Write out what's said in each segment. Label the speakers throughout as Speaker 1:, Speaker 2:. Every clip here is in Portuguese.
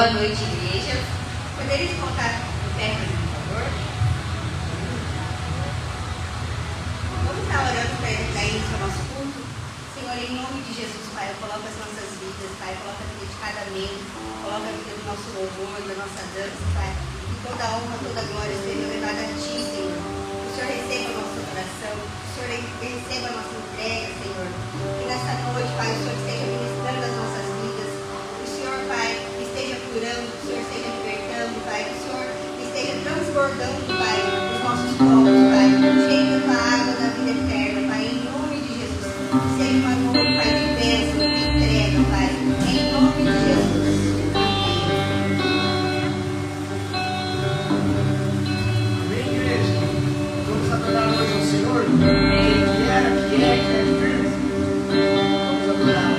Speaker 1: Boa noite, igreja. Poderia colocar o pé, por favor? Vamos estar orando para dar início ao nosso culto. Senhor, em nome de Jesus, Pai, eu coloco as nossas vidas, Pai, coloca a vida de cada membro, coloca a vida do nosso louvor, da nossa dança, Pai. Que toda a honra, toda a glória seja levada a Ti, Senhor. Que o Senhor receba a nossa oração, que o Senhor receba a nossa entrega, Senhor. Que nessa noite, Pai, o Senhor esteja ministrando as nossas vidas. Que o Senhor, Pai, esteja curando, que o Senhor esteja libertando, Pai. Que o Senhor esteja transbordando, Pai, os nossos povos, Pai. Cheio da água da vida eterna, Pai, em nome de Jesus. Seja uma noite, Pai, de bênção, de entrega, Pai. Em nome de Jesus.
Speaker 2: Amém, igreja? Vamos adorar hoje ao Senhor? Que é firme. Vamos adorar.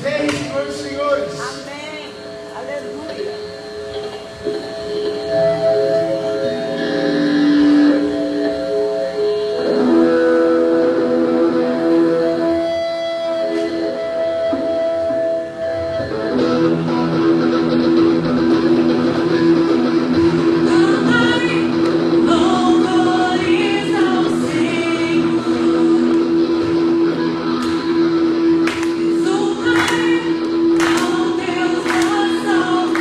Speaker 2: Vem, Senhor dos Senhores.
Speaker 1: Amém. Aleluia.
Speaker 3: Deus da salvação.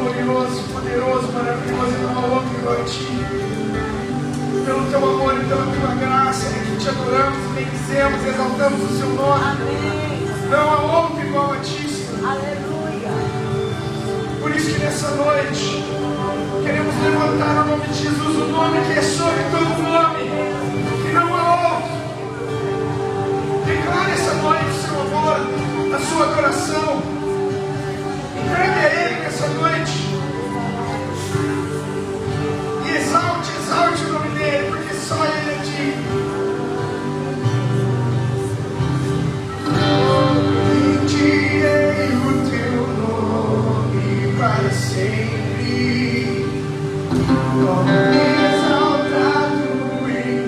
Speaker 2: glorioso, poderoso, maravilhoso, e não há outro igual a Ti. Pelo Teu amor e pela Tua graça, é que Te adoramos, bendizemos, exaltamos o Seu nome.
Speaker 3: Amém.
Speaker 2: Não há outro igual a Ti, Senhor.
Speaker 3: Aleluia.
Speaker 2: Por isso que nessa noite queremos levantar o nome de Jesus, o nome que é sobre todo nome, que não há outro. Declare essa noite o Seu amor, a Sua adoração. Entregue a Ele nessa noite. E exalte o nome dEle, porque só Ele é digno. Bendirei o Teu nome para sempre. Exaltado em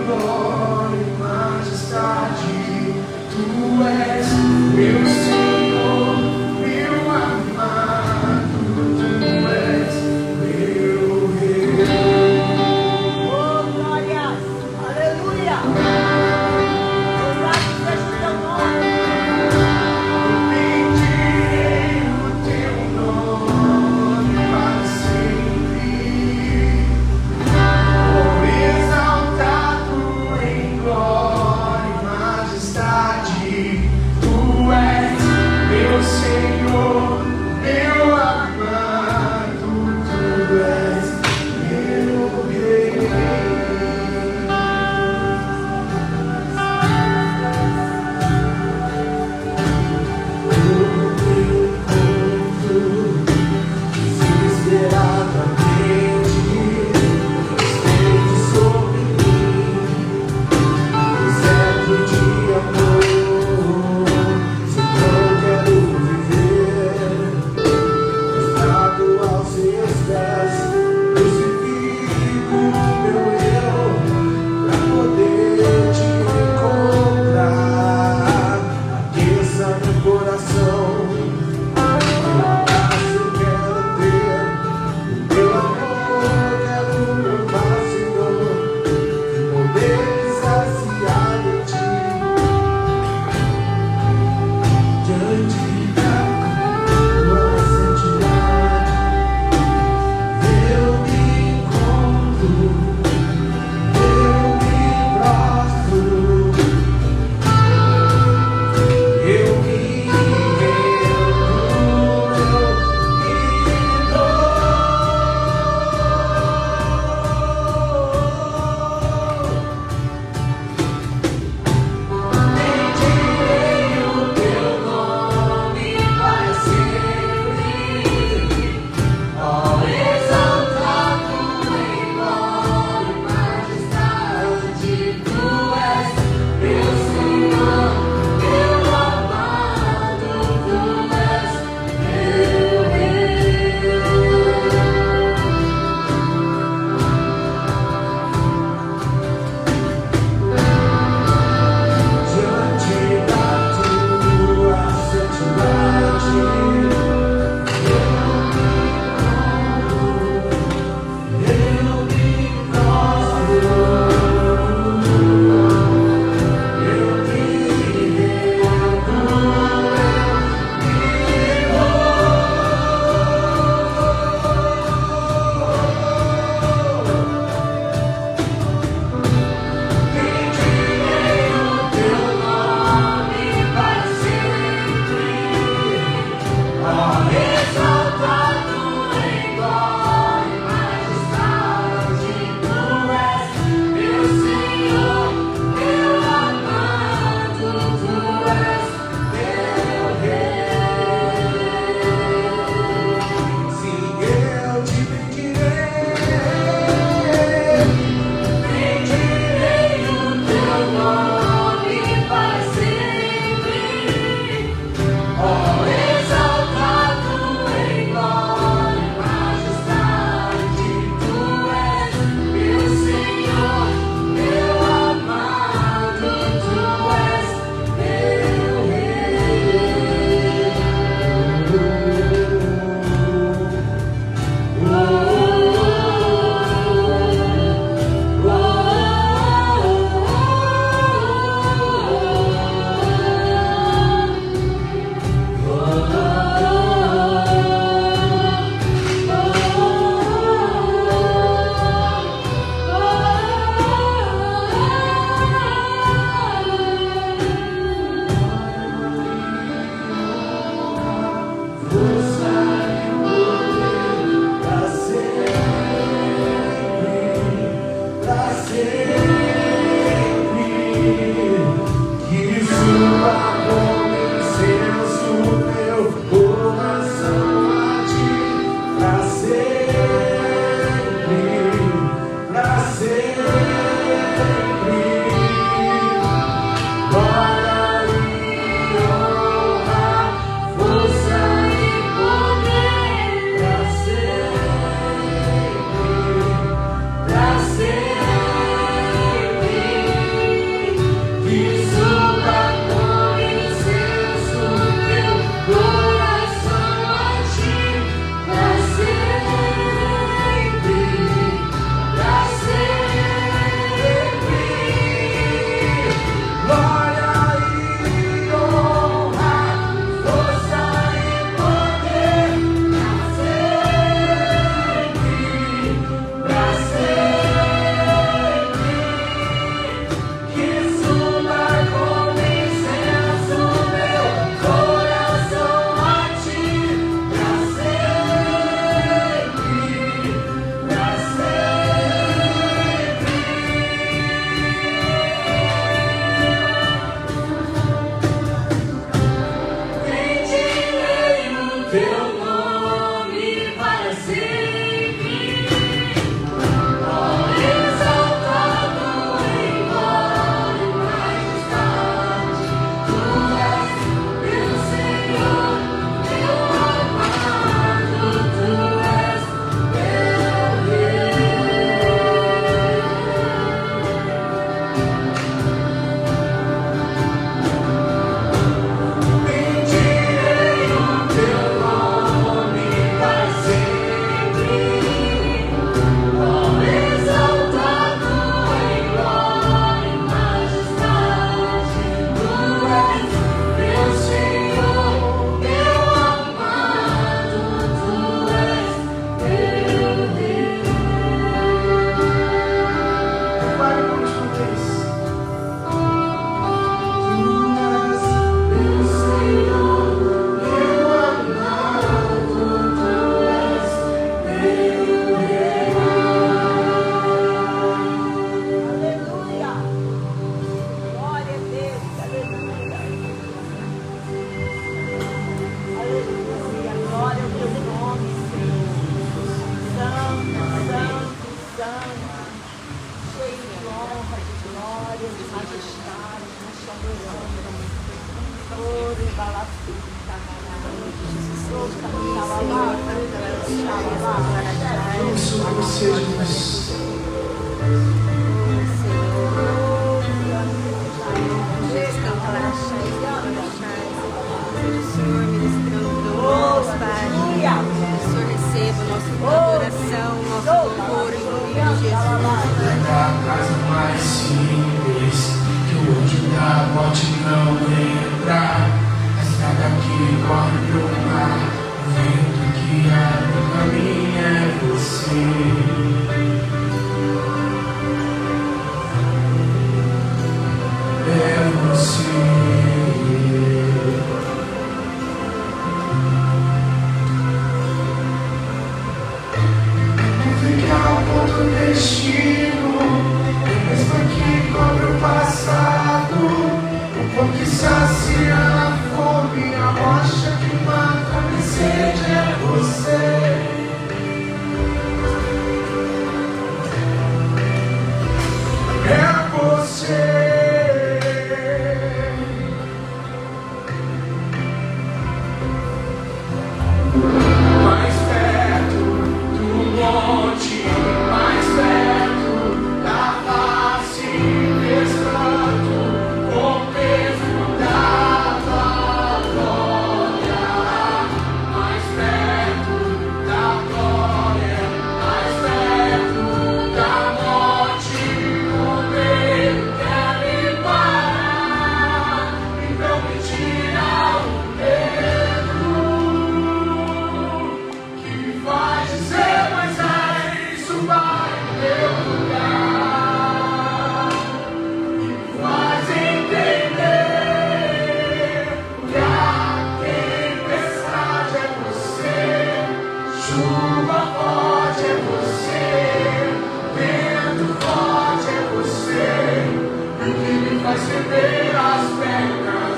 Speaker 2: Receber as pernas.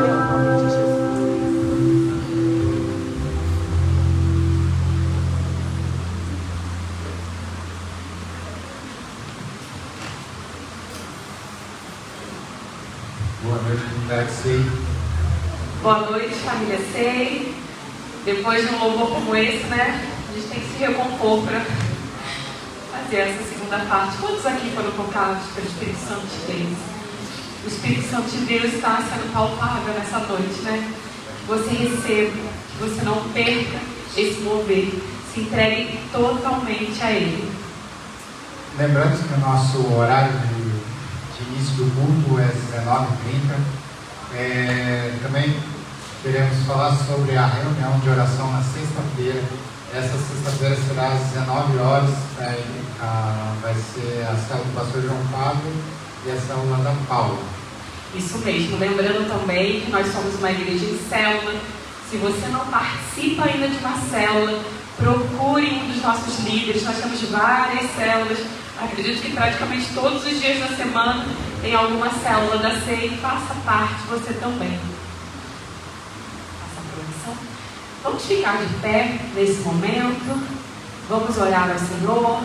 Speaker 3: glória ao nome de Jesus.
Speaker 4: Boa noite, comunidade SEI.
Speaker 5: Boa noite, família SEI. Depois de um louvor como esse, né? A gente tem que se recompor para fazer essa segunda parte. Quantos aqui foram tocados pelo Espírito Santo de Deus? O Espírito Santo de Deus está sendo palpável nessa noite, né? Que você receba, que você não perca esse mover. Se entregue totalmente a Ele.
Speaker 4: Lembrando que o nosso horário de início do culto é 19h30. Também queremos falar sobre a reunião de oração na sexta-feira. Essa sexta-feira será às 19 horas. Vai ser a célula do pastor João Fábio e a célula da Paula.
Speaker 5: Isso mesmo. Lembrando também que nós somos uma igreja de célula. Se você não participa ainda de uma célula, procure um dos nossos líderes. Nós temos várias células. Acredito que praticamente todos os dias da semana tem alguma célula da SEI. Faça parte, você também. Faça a produção. Vamos ficar de pé nesse momento. Vamos orar ao Senhor.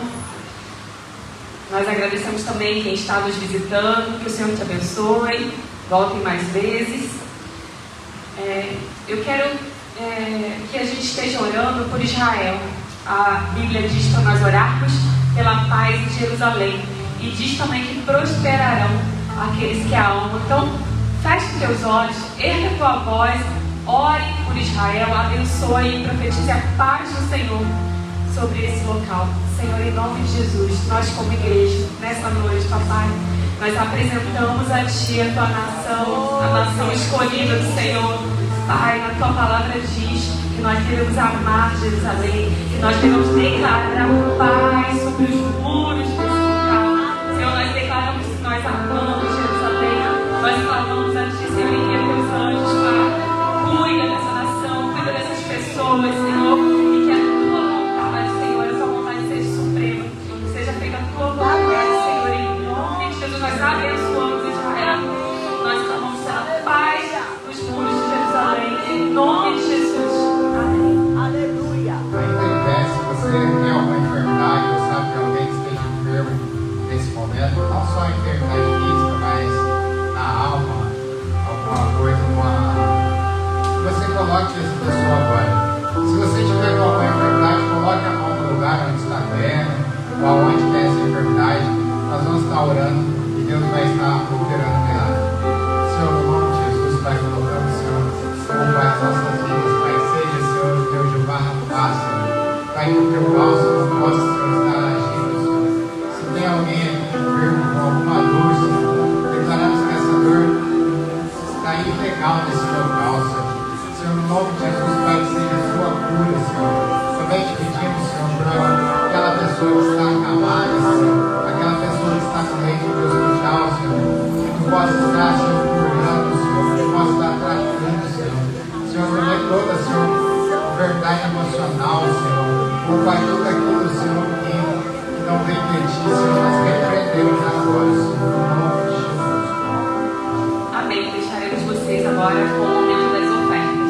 Speaker 5: Nós agradecemos também quem está nos visitando. Que o Senhor te abençoe. Voltem mais vezes. Eu quero que a gente esteja orando por Israel. A Bíblia diz para nós orarmos pela paz em Jerusalém. E diz também que prosperarão aqueles que a amam. Então, feche teus olhos, erga tua voz, ore por Israel, abençoe e profetize a paz do Senhor sobre esse local. Senhor, em nome de Jesus, nós como igreja, nessa noite, papai, nós apresentamos a Ti a Tua nação, a nação escolhida do Senhor. Pai, na Tua palavra diz que nós devemos amar Jerusalém, que nós devemos declarar paz sobre os muros desse local. Senhor, nós declaramos que nós amamos Jerusalém, nós clamamos a Ti, Senhor, e que Teus anjos, Pai, cuida dessa nação, cuida dessas pessoas, Senhor, e que a Tua vontade, Senhor, essa vontade seja suprema, que seja feita a Tua vontade, Senhor, em nome de Jesus. Nós abençoamos Israel, nós clamamos pela paz dos muros de Jerusalém, em nome de Jesus. Amém.
Speaker 3: Aleluia.
Speaker 4: Ainda em pé, se você tem alguma enfermidade ou sabe que alguém esteja enfermo nesse momento, não só a enfermidade física, mas na alma, alguma coisa, que você coloque essa pessoa agora. Se você tiver com alguma enfermidade, coloque a mão no lugar onde está doendo, ou aonde que é essa enfermidade. Nós vamos estar orando e Deus vai estar operando milagre. Senhor, no nome de Jesus, Pai, colocamos, Senhor, como Pai, as nossas vidas, Pai, seja, Senhor, o Deus de barra fácil, Pai, que o Teu bálsamo possa, Senhor, estar agindo, Senhor. Se tem alguém aqui enfermo com alguma dor, Senhor, declaramos que essa dor está ilegal nesse local, Senhor. Senhor, no nome de Jesus, Pai, que seja a sua cura, Senhor. Também te pedimos, Senhor, por aquela pessoa que está acamada, Senhor, aquela pessoa que está com leite de hospital, Senhor, que Tu possa estar, Senhor, curando, Senhor, que Tu possa estar tratando, Senhor. Senhor, também toda, Senhor, verdade emocional, Senhor. Por Pai, tudo aquilo, Senhor, que não vem de Ti, Senhor, nós repreendemos agora, Senhor, no nome de Jesus.
Speaker 5: Amém. Deixaremos vocês agora com o momento das ofertas.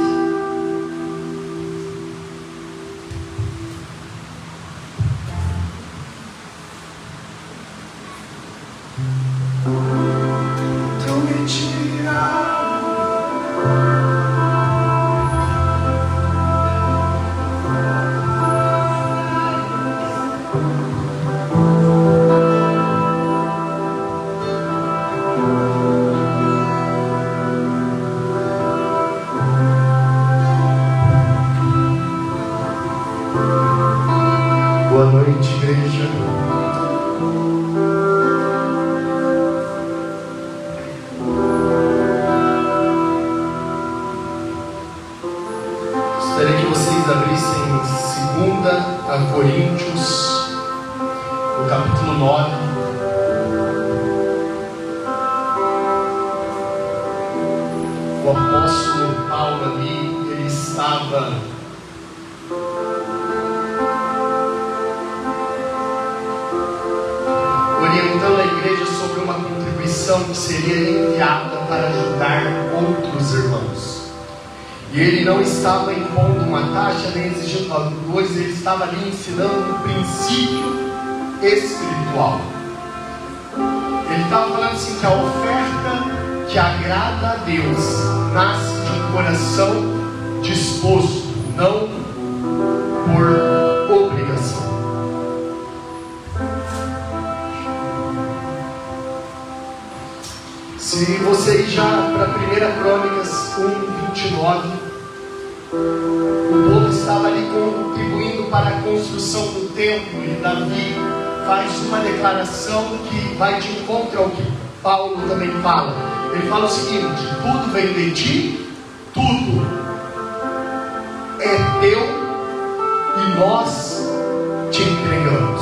Speaker 2: Tu me tiras. Boa noite, igreja. Gostaria que vocês abrissem 2 Coríntios, no capítulo 9. O apóstolo Paulo ali, ele estava orientando a igreja sobre uma contribuição que seria enviada
Speaker 3: para ajudar outros irmãos. E ele não estava impondo uma taxa nem exigindo alguma coisa, ele estava ali ensinando um princípio espiritual. Ele estava falando assim que a oferta que agrada a Deus nasce de um coração disposto, não por obrigação. Se você ir já para 1 Crônicas 1:29, o povo estava ali contribuindo para a construção do templo, e Davi faz uma declaração que vai de encontro ao que Paulo também fala. Ele fala o seguinte: tudo vem de ti, tudo é teu e nós te entregamos.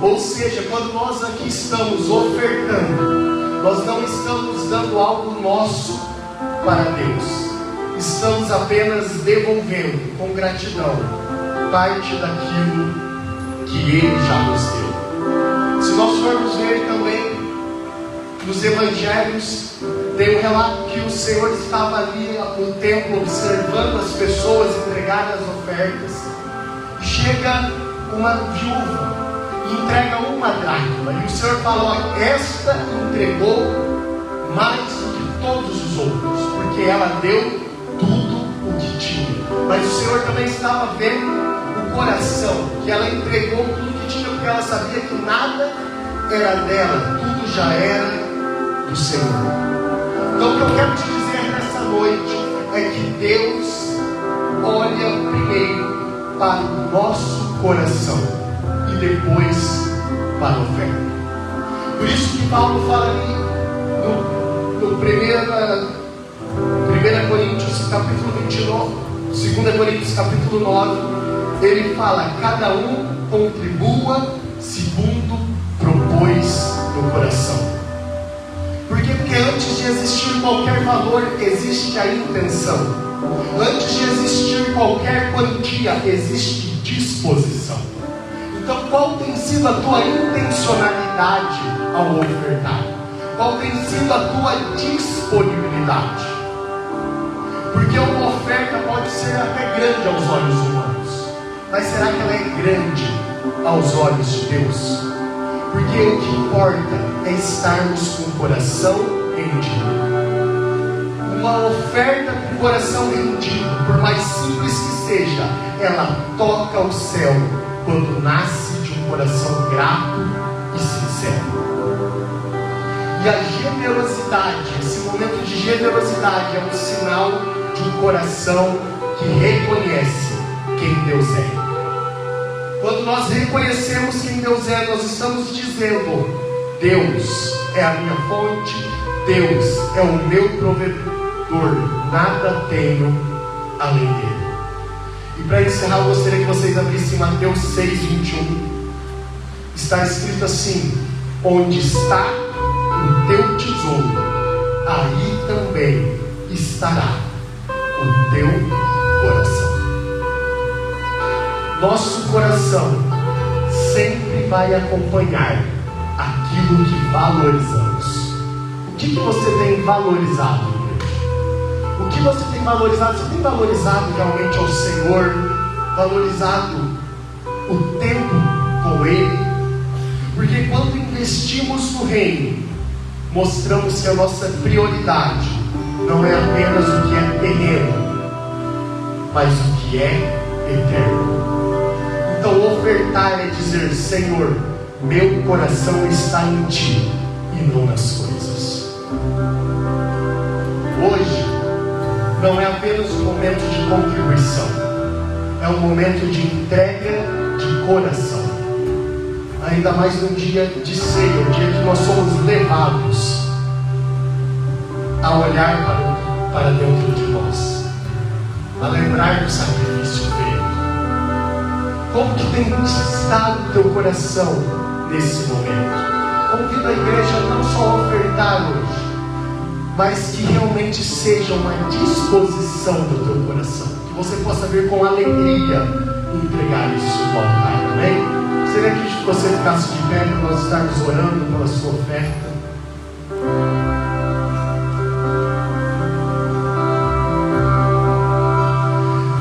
Speaker 3: Ou seja, quando nós aqui estamos ofertando, nós não estamos dando algo nosso para Deus, estamos apenas devolvendo com gratidão parte daquilo que Ele já nos deu. Se nós formos ver também nos evangelhos, tem um relato que o Senhor estava ali no templo observando as pessoas entregarem as ofertas, e chega uma viúva e entrega uma dracma, e o Senhor falou: esta entregou mais do que todos os outros, porque ela deu tudo o que tinha. Mas o Senhor também estava vendo o coração, que ela entregou tudo o que tinha, porque ela sabia que nada era dela, tudo já era do Senhor. Então o que eu quero te dizer nessa noite é que Deus olha primeiro para o nosso coração e depois para a oferta. Por isso que Paulo fala ali no 1 Coríntios capítulo 29, 2 Coríntios capítulo 9, ele fala: cada um contribua segundo propôs no coração. Por quê? Porque antes de existir qualquer valor, existe a intenção. Antes de existir qualquer quantia, existe disposição. Então, qual tem sido a tua intencionalidade ao ofertar? Qual tem sido a tua disponibilidade? Porque uma oferta pode ser até grande aos olhos humanos, mas será que ela é grande aos olhos de Deus? Porque o que importa é estarmos com o coração rendido. Uma oferta com o coração rendido, por mais simples que seja, ela toca o céu quando nasce de um coração grato e sincero. E a generosidade, esse momento de generosidade, é um sinal de um coração que reconhece quem Deus é. Quando nós reconhecemos quem Deus é, nós estamos dizendo: Deus é a minha fonte, Deus é o meu provedor, nada tenho além dele. E para encerrar, eu gostaria que vocês abrissem Mateus 6:21. Está escrito assim: onde está o teu tesouro, aí também estará o teu coração. Nosso coração sempre vai acompanhar aquilo que valorizamos. O que você tem valorizado, igreja? O que você tem valorizado? Você tem valorizado realmente ao Senhor? Valorizado o tempo com Ele? Porque quando investimos no reino, mostramos que a nossa prioridade não é apenas o que é terreno, mas o que é eterno. Então ofertar é dizer: Senhor, meu coração está em Ti e não nas coisas. Hoje não é apenas um momento de contribuição, é um momento de entrega de coração. Ainda mais num dia de ceia, o dia que nós somos levados a olhar para dentro de nós, a lembrar do sacrifício feito. Como que tem estado o teu coração nesse momento? Convido a igreja não só a ofertar hoje, mas que realmente seja uma disposição do teu coração, que você possa vir com alegria entregar isso no altar, amém? Seria que você ficasse de pé para nós estarmos orando pela sua oferta?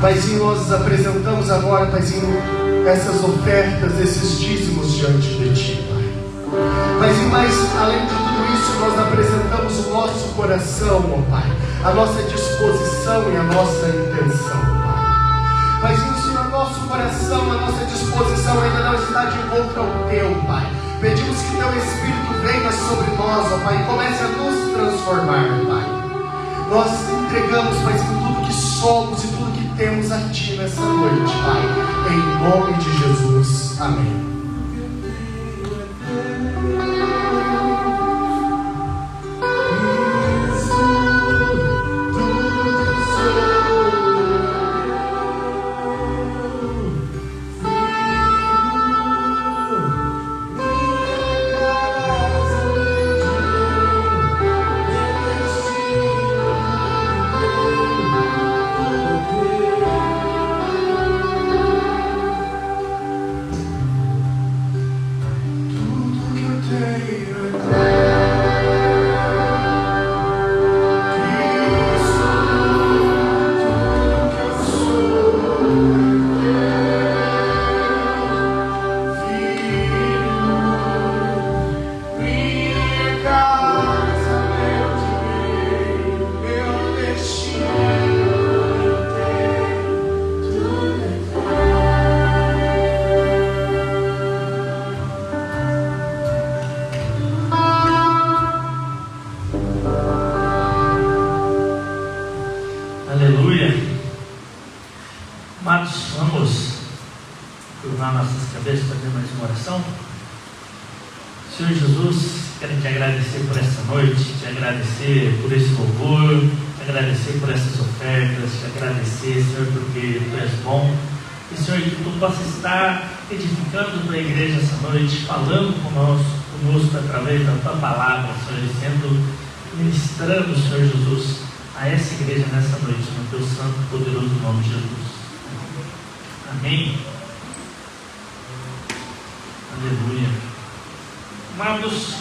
Speaker 3: Paizinho, nós apresentamos agora, Paizinho, essas ofertas, esses dízimos diante de Ti, Pai. Paizinho, mas além de tudo isso, nós apresentamos o nosso coração, ó Pai, a nossa disposição e a nossa intenção, Pai. Paizinho, se o nosso coração, a nossa disposição ainda não está de volta ao Teu, Pai, pedimos que Teu Espírito venha sobre nós, ó Pai, e comece a nos transformar, Pai. Nós entregamos, Paizinho, tudo que somos e tudo que temos a Ti nessa noite, Pai, em nome de Jesus, amém.
Speaker 6: Senhor Jesus, quero te agradecer por essa noite, te agradecer por esse louvor, te agradecer por essas ofertas, te agradecer, Senhor, porque Tu és bom. E, Senhor, que Tu possa estar edificando a Tua igreja essa noite, falando conosco através da Tua palavra, Senhor, e ministrando, Senhor Jesus, a essa igreja nessa noite, no Teu santo e poderoso nome de Jesus. Amém. Aleluia. Amados,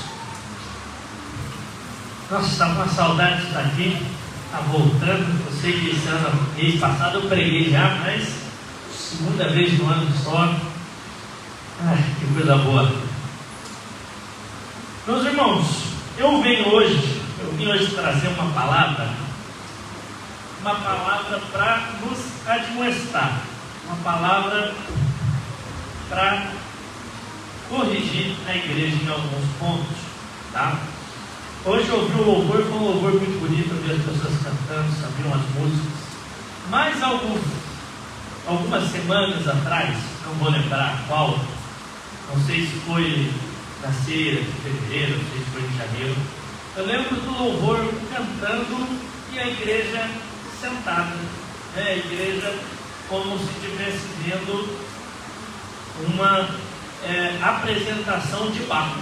Speaker 6: nós estamos com saudade de estar aqui, está voltando. Eu sei que esse ano, mês passado eu preguei já, mas segunda vez no ano só. Ai, que coisa boa. Meus irmãos, eu vim hoje trazer uma palavra para nos admoestar, uma palavra para corrigir a igreja em alguns pontos, tá? Hoje eu ouvi o louvor, foi um louvor muito bonito, eu vi as pessoas cantando, sabiam as músicas, mas algumas semanas atrás, não vou lembrar qual, não sei se foi na ceia de fevereiro, não sei se foi em janeiro, eu lembro do louvor cantando e a igreja sentada, né? A igreja como se estivesse vendo uma apresentação de barco,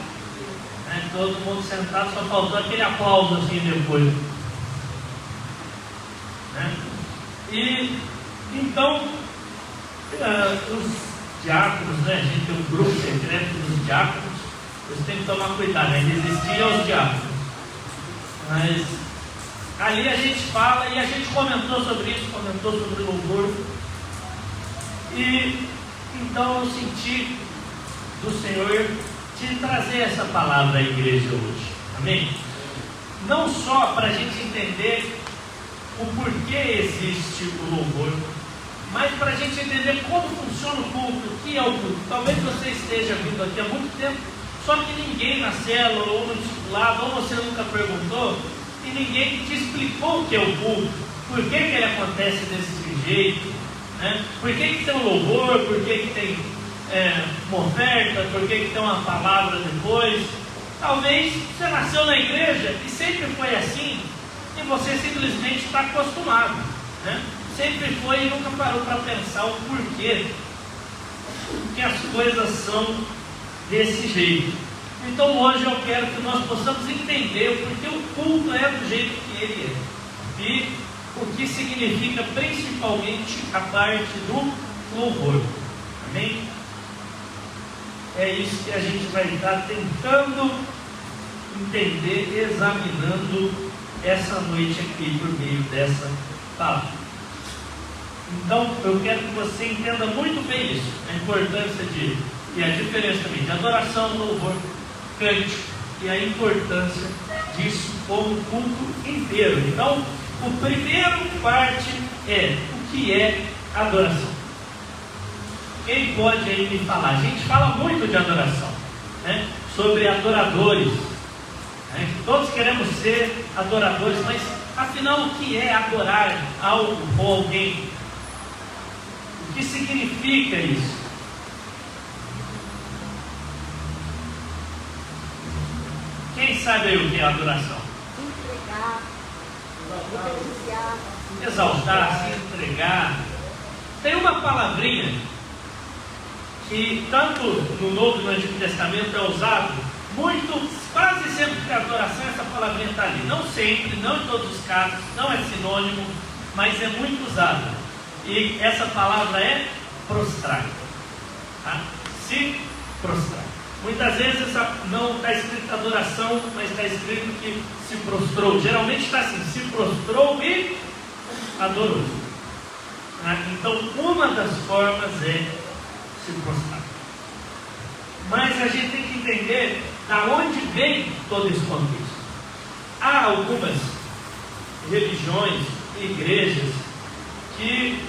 Speaker 6: né? Todo mundo sentado, só faltou aquele aplauso assim depois, né? E então os diáconos, né? A gente tem um grupo secreto dos diáconos, eles têm que tomar cuidado, né? Existiam os diáconos, mas ali a gente fala e a gente comentou sobre isso, comentou sobre o louvor, e então eu senti do Senhor te trazer essa palavra à igreja hoje, amém? Não só para a gente entender o porquê existe o louvor, mas para a gente entender como funciona o culto, o que é o culto. Talvez você esteja vindo aqui há muito tempo, só que ninguém na célula ou no discipulado, ou você nunca perguntou, e ninguém te explicou o que é o culto, por que ele acontece desse jeito, né? Por que tem um louvor, por que tem uma oferta, por que tem uma palavra depois. Talvez você nasceu na igreja e sempre foi assim, e você simplesmente está acostumado, né? Sempre foi e nunca parou para pensar o porquê que as coisas são desse jeito. Então hoje eu quero que nós possamos entender porque o culto é do jeito que ele é e o que significa principalmente a parte do louvor, amém? É isso que a gente vai estar tentando entender, examinando essa noite aqui por meio dessa palavra. Então, eu quero que você entenda muito bem isso, a importância e a diferença também de adoração, louvor, cântico, e a importância disso como culto inteiro. Então, o primeiro parte é o que é adoração. Quem pode aí me falar? A gente fala muito de adoração, né? Sobre adoradores, né? Todos queremos ser adoradores, mas afinal o que é adorar algo ou alguém? O que significa isso? Quem sabe aí o que é adoração?
Speaker 1: Entregar, reverenciar.
Speaker 6: Exaltar, se entregar. Tem uma palavrinha que tanto no Novo e no Antigo Testamento é usado muito, quase sempre que a adoração, essa palavrinha está ali. Não sempre, não em todos os casos, não é sinônimo, mas é muito usada. E essa palavra é prostrar. Tá? Se prostrar. Muitas vezes não está escrito adoração, mas está escrito que se prostrou. Geralmente está assim, se prostrou e adorou. Tá? Então, uma das formas é se prostrar. Mas a gente tem que entender da onde vem todo esse contexto. Há algumas religiões, igrejas, que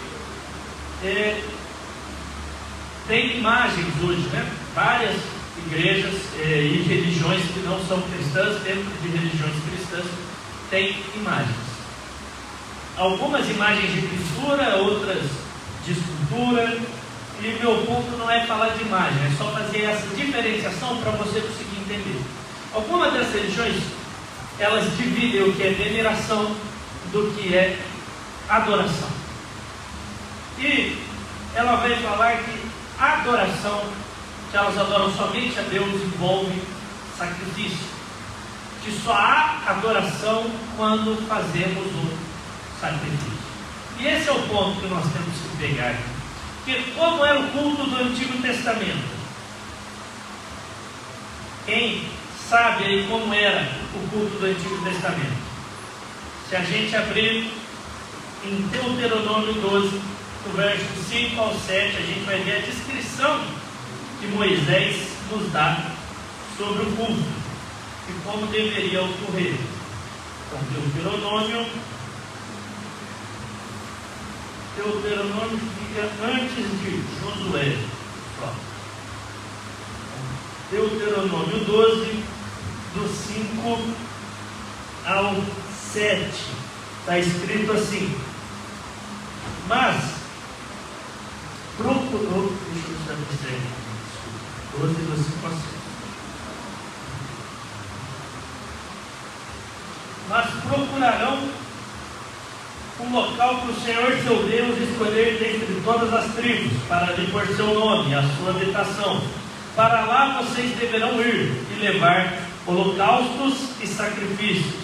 Speaker 6: têm imagens hoje, né? Várias igrejas e religiões que não são cristãs, dentro de religiões cristãs, têm imagens. Algumas imagens de pintura, outras de escultura. E meu ponto não é falar de imagem, é só fazer essa diferenciação para você conseguir entender. Algumas das religiões, elas dividem o que é veneração do que é adoração. E ela vai falar que a adoração, que elas adoram somente a Deus, envolve sacrifício. Que só há adoração quando fazemos um sacrifício. E esse é o ponto que nós temos que pegar aqui. Porque como era o culto do Antigo Testamento? Quem sabe aí como era o culto do Antigo Testamento? Se a gente abrir em Deuteronômio 12, do verso 5 ao 7, a gente vai ver a descrição que Moisés nos dá sobre o culto e como deveria ocorrer. Então, Deuteronômio fica antes de Josué. Deuteronômio 12, do 5 ao 7, está escrito assim: mas procurou, deixa eu estabelecer, 12, do 5 ao 7. Mas procurarão um local que o Senhor seu Deus escolher dentre todas as tribos, para lhe pôr seu nome, a sua habitação. Para lá vocês deverão ir e levar holocaustos e sacrifícios,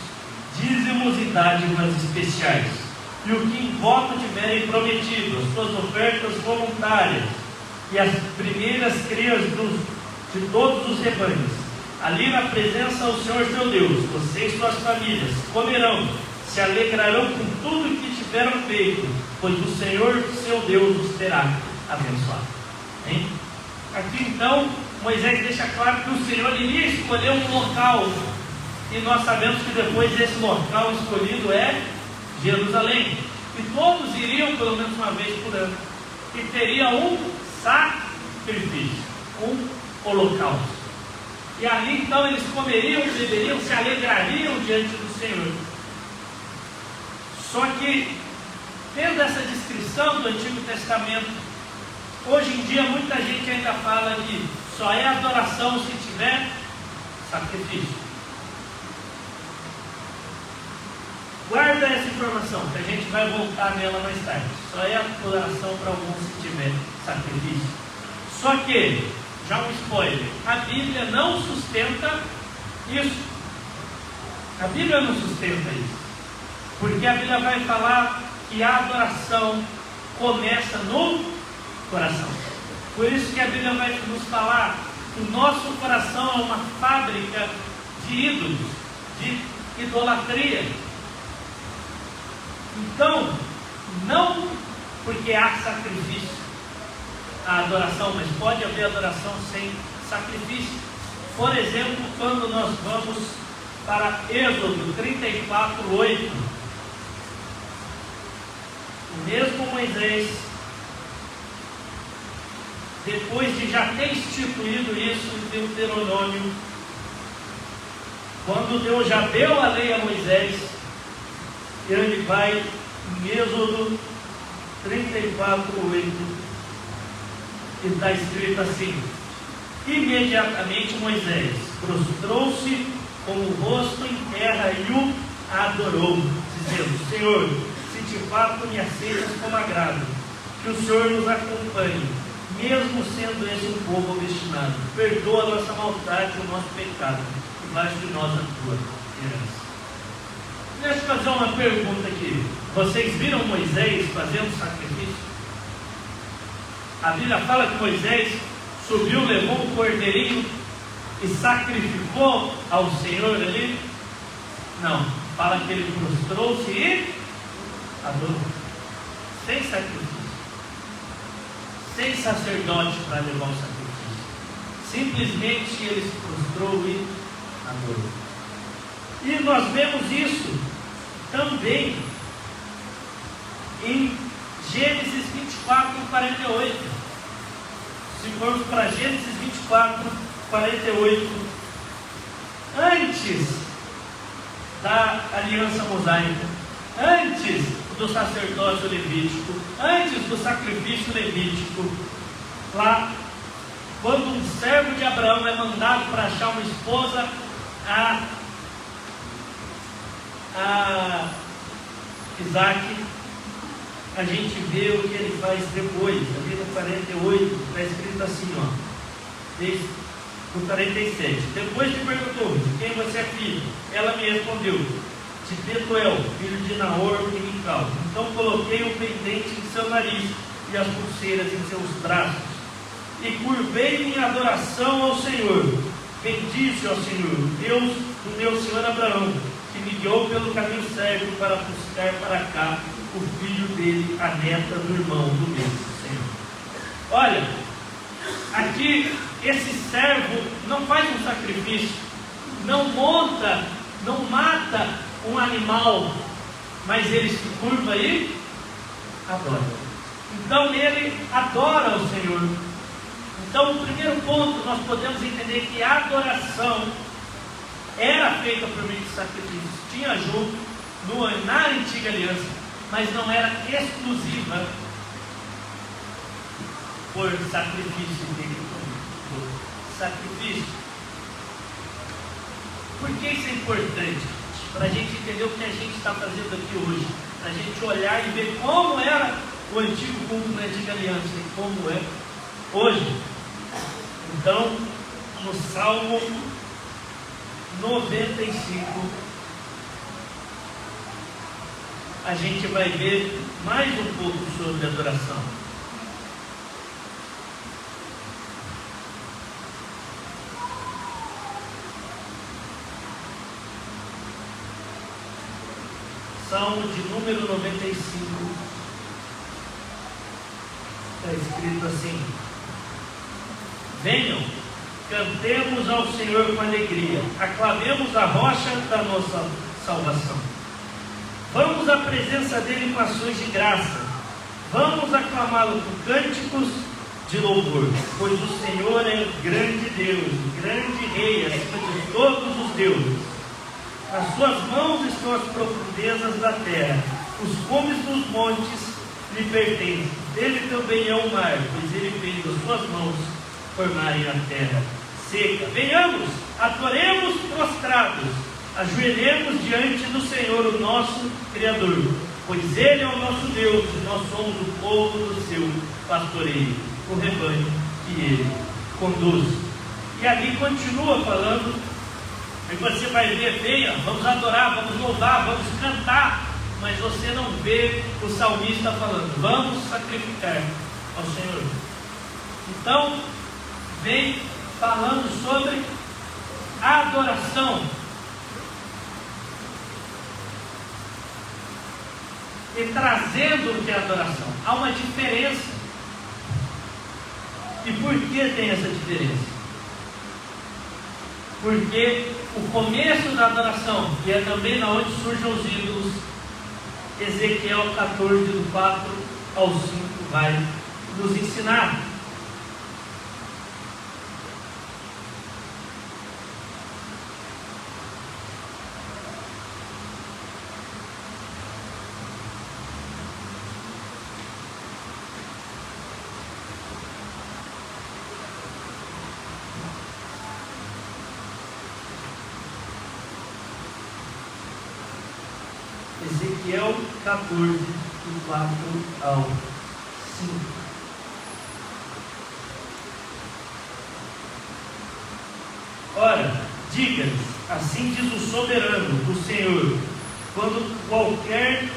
Speaker 6: dízimos e dádivas especiais, e o que em voto tiverem prometido, as suas ofertas voluntárias, e as primeiras crias de todos os rebanhos. Ali na presença do Senhor seu Deus, você e suas famílias comerão, se alegrarão com tudo que tiveram feito, pois o Senhor seu Deus os terá abençoado. Hein? Aqui então, Moisés deixa claro que o Senhor iria escolher um local, e nós sabemos que depois esse local escolhido é Jerusalém, e todos iriam pelo menos uma vez por ano, e teria um sacrifício, um holocausto. E ali então eles comeriam, beberiam, se alegrariam diante do Senhor. Só que, tendo essa descrição do Antigo Testamento, hoje em dia muita gente ainda fala que só é adoração se tiver sacrifício. Guarda essa informação, que a gente vai voltar nela mais tarde. Só é adoração para alguns se tiver sacrifício. Só que, já um spoiler, a Bíblia não sustenta isso. A Bíblia não sustenta isso. Porque a Bíblia vai falar que a adoração começa no coração. Por isso que a Bíblia vai nos falar que o nosso coração é uma fábrica de ídolos, de idolatria. Então, não porque há sacrifício. A adoração, mas pode haver adoração sem sacrifício. Por exemplo, quando nós vamos para Êxodo 34:8, o mesmo Moisés, depois de já ter instituído isso em Deuteronômio, quando Deus já deu a lei a Moisés, ele vai em Êxodo 34:8, e está escrito assim: imediatamente Moisés prostrou-se com o rosto em terra e o adorou, dizendo: Senhor, se de fato me aceitas como agrado, que o Senhor nos acompanhe, mesmo sendo esse um povo obstinado. Perdoa a nossa maldade e o nosso pecado, e faz de nós a tua herança. Deixa eu fazer uma pergunta aqui. Vocês viram Moisés fazendo sacrifício? A Bíblia fala que Moisés subiu, levou um cordeirinho e sacrificou ao Senhor ali? Não, fala que ele prostrou-se e adorou, sem sacrifício, sem sacerdote para levar o sacrifício. Simplesmente ele se prostrou e adorou. E nós vemos isso também em Gênesis 24:48. Se formos para Gênesis 24:48, antes da aliança mosaica, antes do sacerdócio levítico, antes do sacrifício levítico, lá, quando um servo de Abraão é mandado para achar uma esposa a Isaac, a gente vê o que ele faz depois. Ali no 48 está escrito assim, desde o 47: depois me perguntou: de quem você é filho? Ela me respondeu: de Betuel, filho de Naor e Mical. Então coloquei o pendente em seu nariz e as pulseiras em seus braços, e curvei minha adoração ao Senhor. Bendize ao Senhor, Deus do meu senhor Abraão, que me guiou pelo caminho certo para buscar para cá o filho dele, a neta do irmão do meu Senhor. Olha, aqui esse servo não faz um sacrifício, não monta, não mata um animal, mas ele se curva e adora. Então ele adora o Senhor. Então, o primeiro ponto, nós podemos entender que a adoração era feita por meio de sacrifícios. Tinha junto na antiga aliança, mas não era exclusiva por sacrifício sacrifício. Por que isso é importante? Para a gente entender o que a gente está fazendo aqui hoje, para a gente olhar e ver como era o antigo culto na antiga aliança e como é hoje. Então, no Salmo 95, a gente vai ver mais um pouco sobre adoração. Salmo de número 95, está escrito assim: venham, cantemos ao Senhor com alegria, aclamemos a rocha da nossa salvação. Vamos à presença dele com ações de graça, vamos aclamá-lo com cânticos de louvor, pois o Senhor é grande Deus, grande Rei, acima de todos os deuses. Nas suas mãos estão as profundezas da terra, os cumes dos montes lhe pertencem, dele também é o mar, pois ele fez as suas mãos formarem a terra seca. Venhamos, adoremos prostrados, ajoelhemos diante do Senhor, o nosso Criador, pois ele é o nosso Deus, e nós somos o povo do seu pastoreio, o rebanho que ele conduz. E ali continua falando, e você vai ver: venha, vamos adorar, vamos louvar, vamos cantar, mas você não vê o salmista falando: vamos sacrificar ao Senhor. Então, vem falando sobre a adoração. e trazendo o que é adoração. Há uma diferença. E por que tem essa diferença? Porque o começo da adoração, que é também na onde surgem os ídolos, Ezequiel 14, do 4 ao 5, vai nos ensinar. Ezequiel 14, do 4 ao 5. Ora, diga-lhes, assim diz o soberano, o Senhor, quando qualquer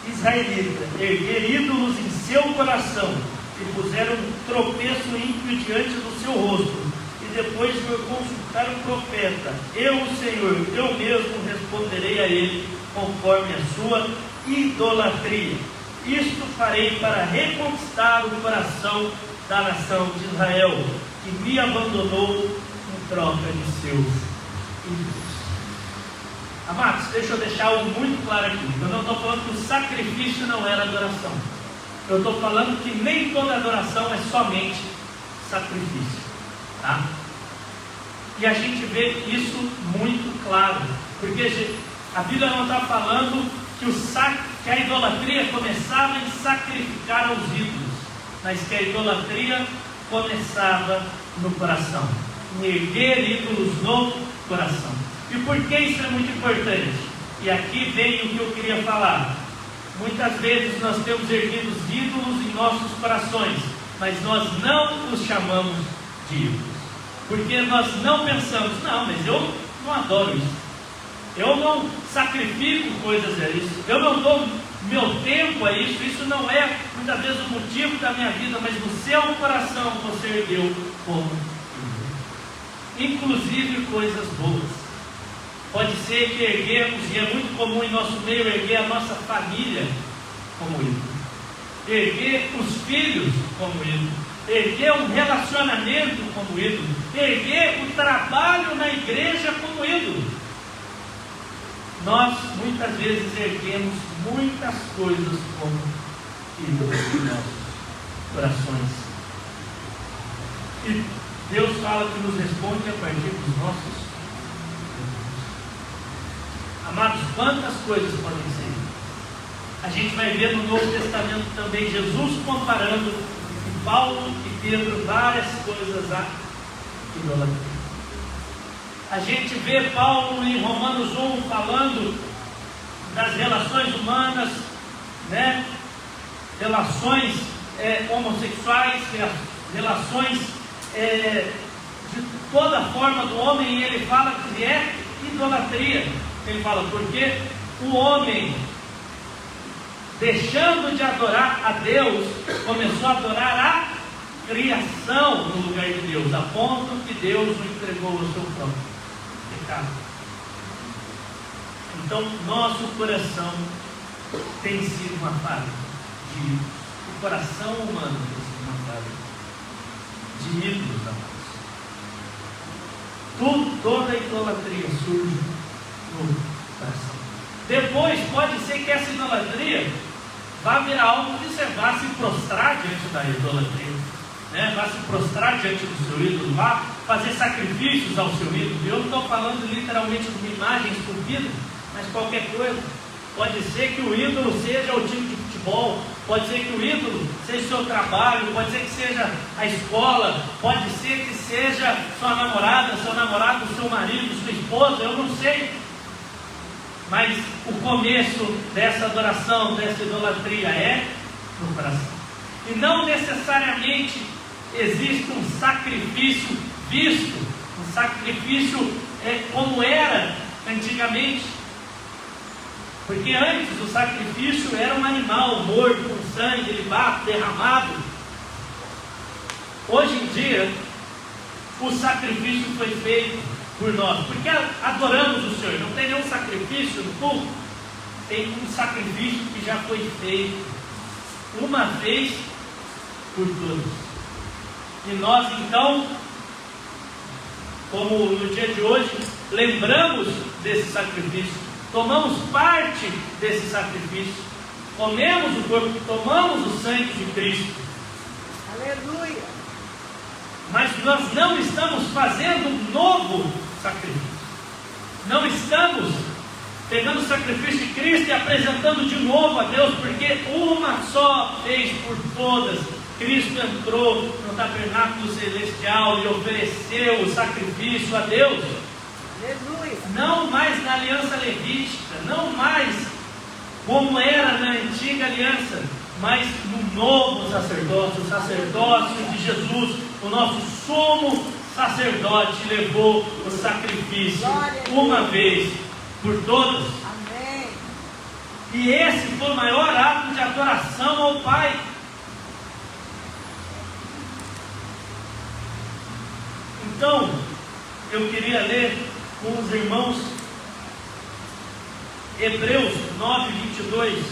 Speaker 6: israelita erguer ídolos em seu coração e puser um tropeço ímpio diante do seu rosto, e depois for consultar o profeta, eu, o Senhor, eu mesmo responderei a ele conforme a sua idolatria. Isto farei para reconquistar o coração da nação de Israel, que me abandonou em troca de seus ídolos. Amados, deixa eu deixar algo muito claro aqui. Eu não estou falando que o sacrifício não era adoração. Eu estou falando que nem toda adoração é somente sacrifício. Tá? E a gente vê isso muito claro. Porque a Bíblia não está falando que a idolatria começava em sacrificar aos ídolos, mas que a idolatria começava no coração, em erguer ídolos no coração. E por que isso é muito importante? E aqui vem o que eu queria falar. Muitas vezes nós temos erguido ídolos em nossos corações, mas nós não os chamamos de ídolos, porque nós não pensamos, não, mas eu não adoro isso. Eu não sacrifico coisas a isso, eu não dou meu tempo a isso, isso não é muitas vezes o motivo da minha vida, mas no seu coração você ergueu como ídolo. Inclusive coisas boas. Pode ser que erguemos, e é muito comum em nosso meio erguer a nossa família como ídolo, erguer os filhos como ídolo, erguer um relacionamento como ídolo, erguer o trabalho na igreja como ídolo. Nós muitas vezes erguemos muitas coisas como ídolos em nossos corações. E Deus fala que nos responde a partir dos nossos ídolos. Amados, quantas coisas podem ser? A gente vai ver no Novo Testamento também Jesus comparando em Paulo e Pedro várias coisas à idolatria. A gente vê Paulo em Romanos 1 falando das relações humanas, né? Relações homossexuais, relações de toda forma do homem, e ele fala que é idolatria. Ele fala, porque o homem, deixando de adorar a Deus, começou a adorar a criação no lugar de Deus, a ponto que Deus o entregou ao seu próprio pecado. Então, nosso coração tem sido uma fábrica de ídolos. O coração humano tem sido uma fábrica de ídolos, amados. Toda idolatria surge no coração. Depois, pode ser que essa idolatria vá virar algo que você vá se prostrar diante da idolatria, né? Vá se prostrar diante do seu ídolo, vá fazer sacrifícios ao seu ídolo. Eu não estou falando literalmente de uma imagem esculpida, mas qualquer coisa. Pode ser que o ídolo seja o time de futebol, pode ser que o ídolo seja o seu trabalho, pode ser que seja a escola, pode ser que seja sua namorada, seu namorado, seu marido, sua esposa, eu não sei. Mas o começo dessa adoração, dessa idolatria é no coração. E não necessariamente existe um sacrifício visto, um sacrifício como era antigamente. Porque antes o sacrifício era um animal morto, com sangue, derramado. Hoje em dia, o sacrifício foi feito por nós, porque adoramos o Senhor, não tem nenhum sacrifício no culto. tem um sacrifício que já foi feito uma vez por todas. E nós então, como no dia de hoje, lembramos desse sacrifício, tomamos parte desse sacrifício, comemos o corpo, tomamos o sangue de Cristo.
Speaker 1: Aleluia.
Speaker 6: Mas nós não estamos fazendo um novo sacrifício. Não estamos pegando o sacrifício de Cristo e apresentando de novo a Deus, porque uma só vez por todas, Cristo entrou no tabernáculo celestial e ofereceu o sacrifício a Deus.
Speaker 1: Aleluia.
Speaker 6: Não mais na aliança levítica, não mais como era na antiga aliança, mas no novo sacerdócio, o sacerdócio de Jesus, o nosso sumo sacerdote levou o sacrifício uma vez por todas.
Speaker 1: Amém.
Speaker 6: E esse foi o maior ato de adoração ao Pai. Então, eu queria ler com os irmãos Hebreus 9:22,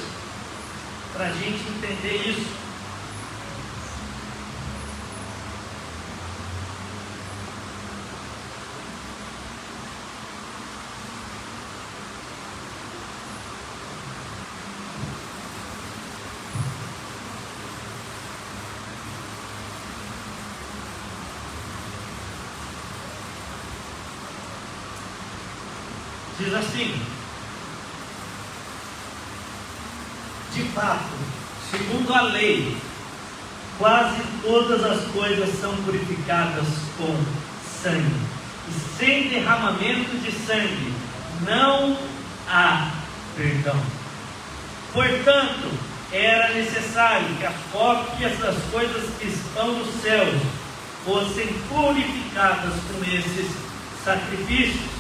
Speaker 6: para a gente entender isso. Diz assim: de fato, segundo a lei, quase todas as coisas são purificadas com sangue, e sem derramamento de sangue não há perdão. Portanto, era necessário que as cópias das coisas que estão nos céus fossem purificadas com esses sacrifícios,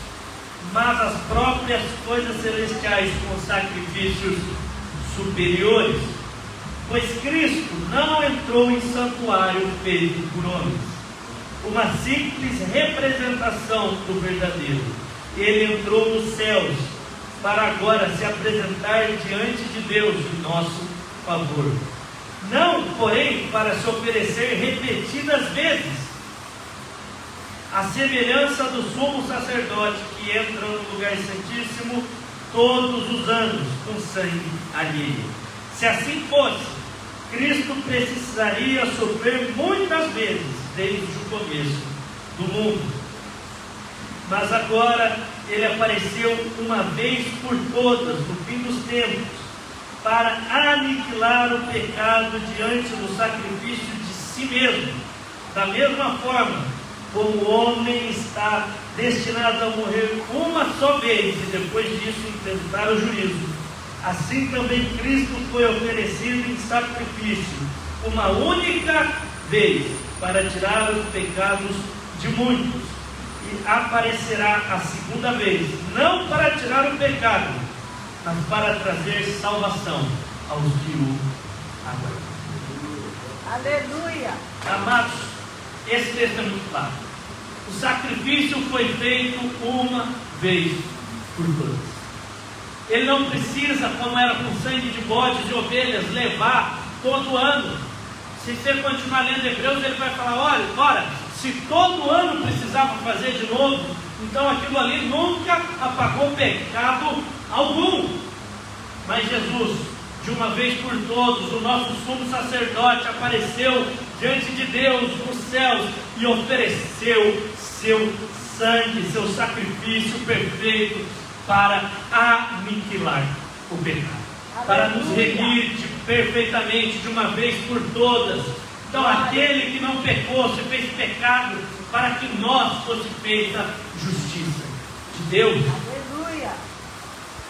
Speaker 6: mas as próprias coisas celestiais com sacrifícios superiores, pois Cristo não entrou em santuário feito por homens, uma simples representação do verdadeiro. Ele entrou nos céus para agora se apresentar diante de Deus em nosso favor, não, porém, para se oferecer repetidas vezes, a semelhança do sumo sacerdote que entra no lugar santíssimo todos os anos com sangue alheio. Se assim fosse, Cristo precisaria sofrer muitas vezes desde o começo do mundo. Mas agora ele apareceu uma vez por todas, no fim dos tempos, para aniquilar o pecado diante do sacrifício de si mesmo. Da mesma forma como o homem está destinado a morrer uma só vez e depois disso enfrentar o juízo, assim também Cristo foi oferecido em sacrifício uma única vez para tirar os pecados de muitos, e aparecerá a segunda vez, não para tirar o pecado, mas para trazer salvação aos que o aguardam.
Speaker 1: Aleluia.
Speaker 6: Amados, esse texto é muito claro. O sacrifício foi feito uma vez por todas. Ele não precisa, como era com sangue de bodes e ovelhas, levar todo ano. Se você continuar lendo Hebreus, ele vai falar: olha, se todo ano precisava fazer de novo, então aquilo ali nunca apagou pecado algum. Mas Jesus, de uma vez por todos, o nosso sumo sacerdote apareceu diante de Deus nos céus e ofereceu seu sangue, seu sacrifício perfeito para aniquilar o pecado, para nos remir perfeitamente de uma vez por todas. Então aquele que não pecou se fez pecado para que nós fosse feita justiça de Deus.
Speaker 1: Aleluia.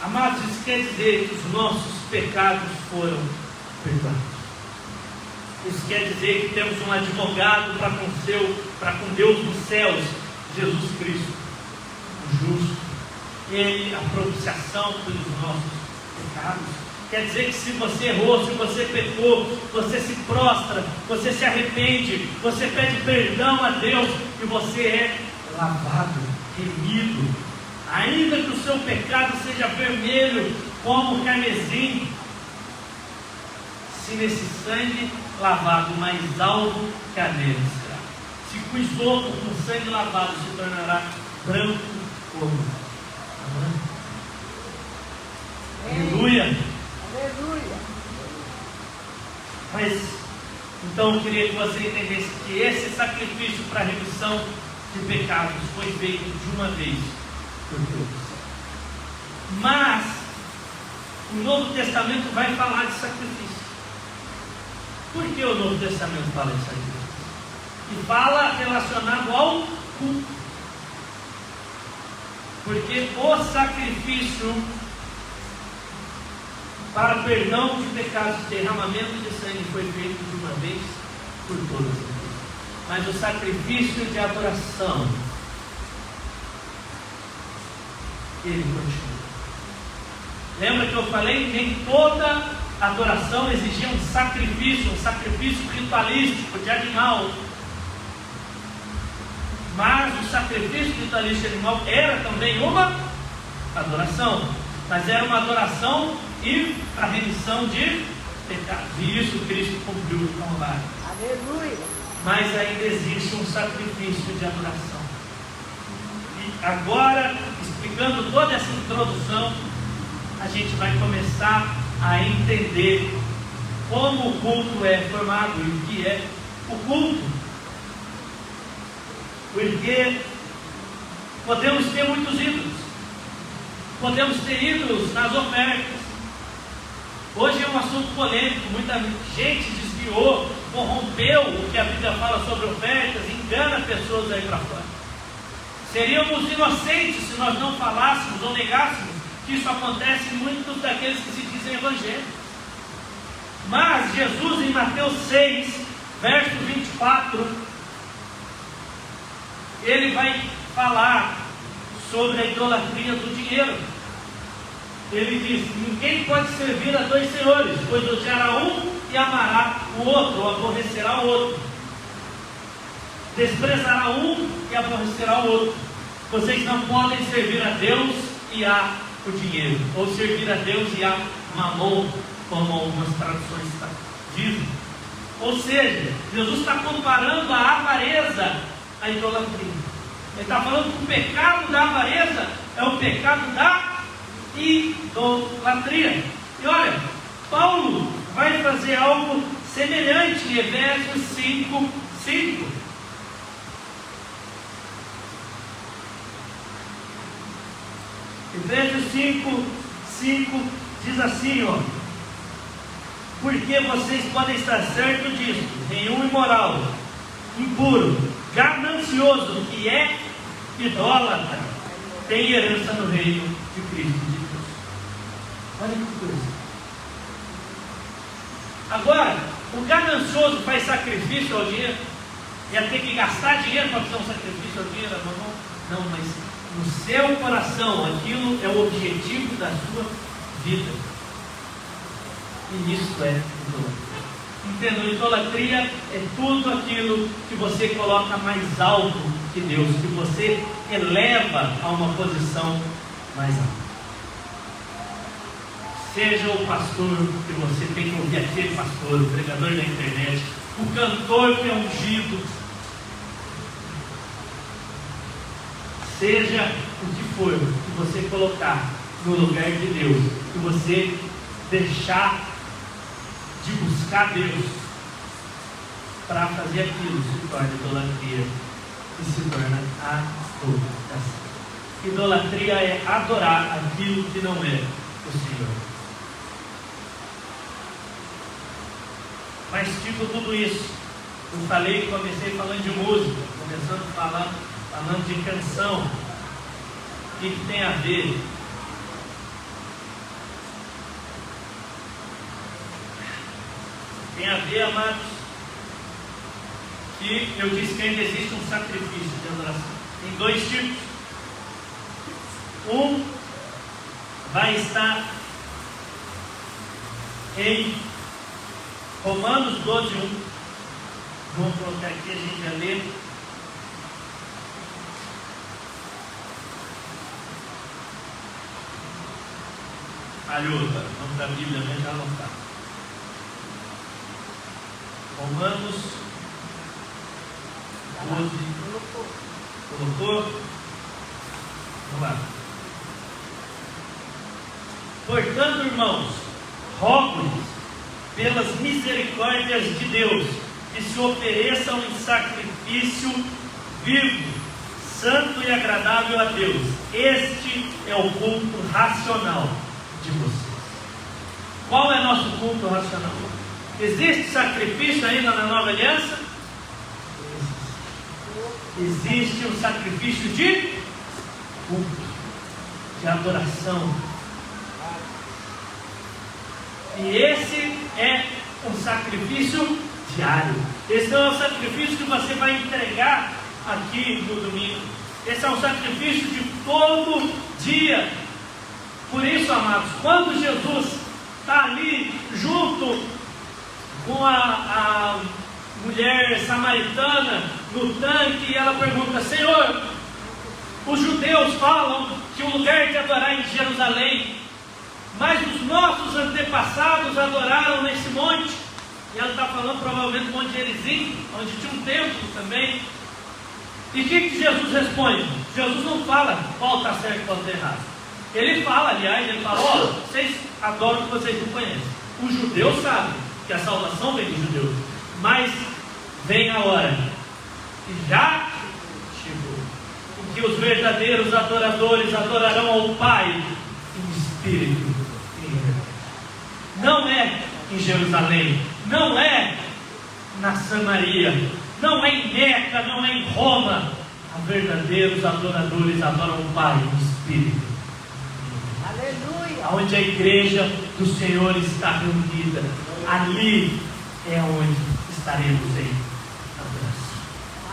Speaker 6: Amados, isso quer dizer que os nossos pecados foram perdoados. Isso quer dizer que temos um advogado para com Deus nos céus, Jesus Cristo, o justo. Ele, a propiciação pelos nossos pecados. Quer dizer que se você errou, se você pecou, você se prostra, você se arrepende, você pede perdão a Deus e você é lavado, remido. Ainda que o seu pecado seja vermelho como carmesim, se nesse sangue lavado mais alvo que a neve será. Se com isopo, com sangue lavado, se tornará branco como a lã. Aleluia.
Speaker 7: Aleluia.
Speaker 6: Mas, então eu queria que você entendesse que esse sacrifício para a remissão de pecados foi feito de uma vez por todos. Mas o Novo Testamento vai falar de sacrifício. Por que o Novo Testamento fala de sacrifício? E fala relacionado ao culto. Porque o sacrifício para perdão de pecados, derramamento de sangue foi feito de uma vez por todas. Mas o sacrifício de adoração, ele continua. Lembra que eu falei? Nem toda adoração exigia um sacrifício ritualístico de animal. Mas o sacrifício ritualístico de animal era também uma adoração. Mas era uma adoração e a remissão de pecados. E isso Cristo cumpriu no Calvário.
Speaker 7: Aleluia.
Speaker 6: Mas ainda existe um sacrifício de adoração. E agora, explicando toda essa introdução, a gente vai começar a entender como o culto é formado e o que é o culto. Porque podemos ter muitos ídolos. Podemos ter ídolos nas ofertas. Hoje é um assunto polêmico. Muita gente desviou, corrompeu o que a Bíblia fala sobre ofertas, engana pessoas aí para fora. Seríamos inocentes se nós não falássemos ou negássemos que isso acontece em muitos daqueles que se dizem evangélicos. Mas Jesus, em Mateus 6, verso 24, ele vai falar sobre a idolatria do dinheiro. Ele diz: ninguém pode servir a dois senhores, pois odiará um e amará o outro, ou aborrecerá o outro. Desprezará um e aborrecerá o outro. Vocês não podem servir a Deus e a o dinheiro, ou servir a Deus e a mamon, como algumas traduções dizem. Ou seja, Jesus está comparando a avareza à idolatria. Ele está falando que o pecado da avareza é o pecado da idolatria. E olha, Paulo vai fazer algo semelhante em Efésios 5:5. Efésios 5:5 diz assim, ó: porque vocês podem estar certos disso, nenhum imoral, impuro, ganancioso, que é idólatra, tem herança no reino de Cristo de Deus. Olha que coisa. Agora, o ganancioso faz sacrifício ao dinheiro? Ia ter que gastar dinheiro para fazer um sacrifício ao dinheiro? Não, mas no seu coração, aquilo é o objetivo da sua vida. E isso é idolatria. Entendam, idolatria é tudo aquilo que você coloca mais alto que Deus, que você eleva a uma posição mais alta. Seja o pastor que você tem que ouvir, aquele pastor, o pregador da internet, o cantor que é ungido, seja o que for que você colocar no lugar de Deus, que você deixar de buscar Deus para fazer aquilo, se torna idolatria e se torna adoração. Idolatria é adorar aquilo que não é o Senhor. Mas tipo tudo isso, eu falei, comecei falando de música, começando falando de canção. O que tem a ver? Tem a ver, amados, que eu disse que ainda existe um sacrifício de adoração. Tem dois tipos. Um vai estar em Romanos 12:1. Vamos colocar aqui, a gente já lê. Falhou, o nome da Bíblia mesmo já não está. Romanos 12. Colocou? Vamos lá. Portanto, irmãos, rogo-lhes pelas misericórdias de Deus que se ofereçam em sacrifício vivo, santo e agradável a Deus. Este é o culto racional de vocês. Qual é nosso culto racional? Existe sacrifício ainda na nova aliança? Existe um sacrifício de culto, de adoração. E esse é um sacrifício diário. Esse não é um sacrifício que você vai entregar aqui no domingo. Esse é um sacrifício de todo dia. Por isso, amados, quando Jesus está ali junto com a mulher samaritana no tanque, e ela pergunta: Senhor, os judeus falam que o lugar de adorar é em Jerusalém, mas os nossos antepassados adoraram nesse monte. E ela está falando provavelmente do Monte Gerizim, onde tinha um templo também. E o que Jesus responde? Jesus não fala qual está certo e qual está errado. Ele fala, aliás, ele fala: ó, vocês adoram o que vocês não conhecem. Os judeus sabem que a salvação vem dos judeus, mas vem a hora, e já chegou, em que os verdadeiros adoradores adorarão ao Pai em espírito e em verdade. Não é em Jerusalém, não é na Samaria, não é em Meca, não é em Roma. Os verdadeiros adoradores adoram o Pai em espírito.
Speaker 7: Aleluia.
Speaker 6: Onde a igreja do Senhor está reunida, ali é onde estaremos em adoração.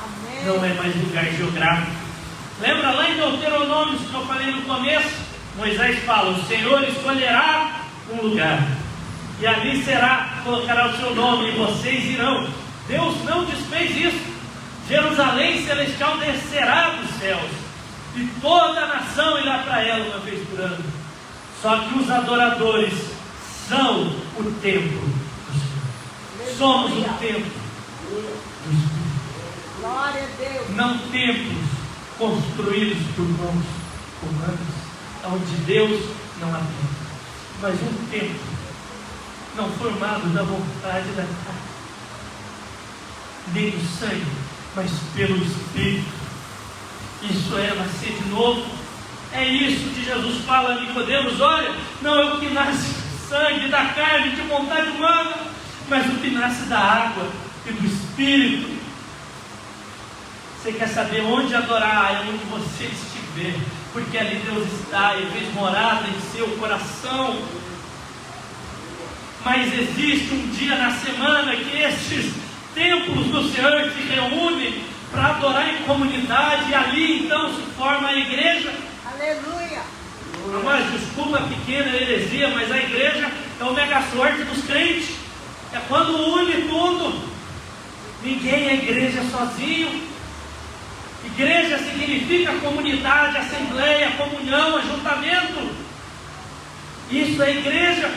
Speaker 7: Amém.
Speaker 6: Não é mais lugar geográfico. Lembra lá em Deuteronômio, que eu falei no começo? Moisés fala: o Senhor escolherá um lugar, e ali colocará o seu nome, e vocês irão. Deus não desfez isso. Jerusalém celestial descerá dos céus, e toda a nação irá para ela uma vez por ano. Só que os adoradores são o templo do Senhor. Somos o templo do Espírito.
Speaker 7: Glória a Deus.
Speaker 6: Não templos construídos por mãos humanas, onde Deus não habita, mas um templo não formado da vontade da carne, nem do sangue, mas pelo Espírito. Isso é nascer de novo. É isso que Jesus fala a Nicodemos: olha, não é o que nasce do sangue, da carne, de vontade humana, mas o que nasce da água e do Espírito. Você quer saber onde adorar? É onde você estiver, porque ali Deus está e fez morada em seu coração. Mas existe um dia na semana que esses templos do Senhor se reúnem para adorar em comunidade, e ali então se forma a igreja.
Speaker 7: Aleluia.
Speaker 6: Mas desculpa a pequena heresia, mas a igreja é o mega-sorte dos crentes. É quando une tudo. Ninguém é igreja sozinho. Igreja significa comunidade, assembleia, comunhão, ajuntamento. Isso é igreja.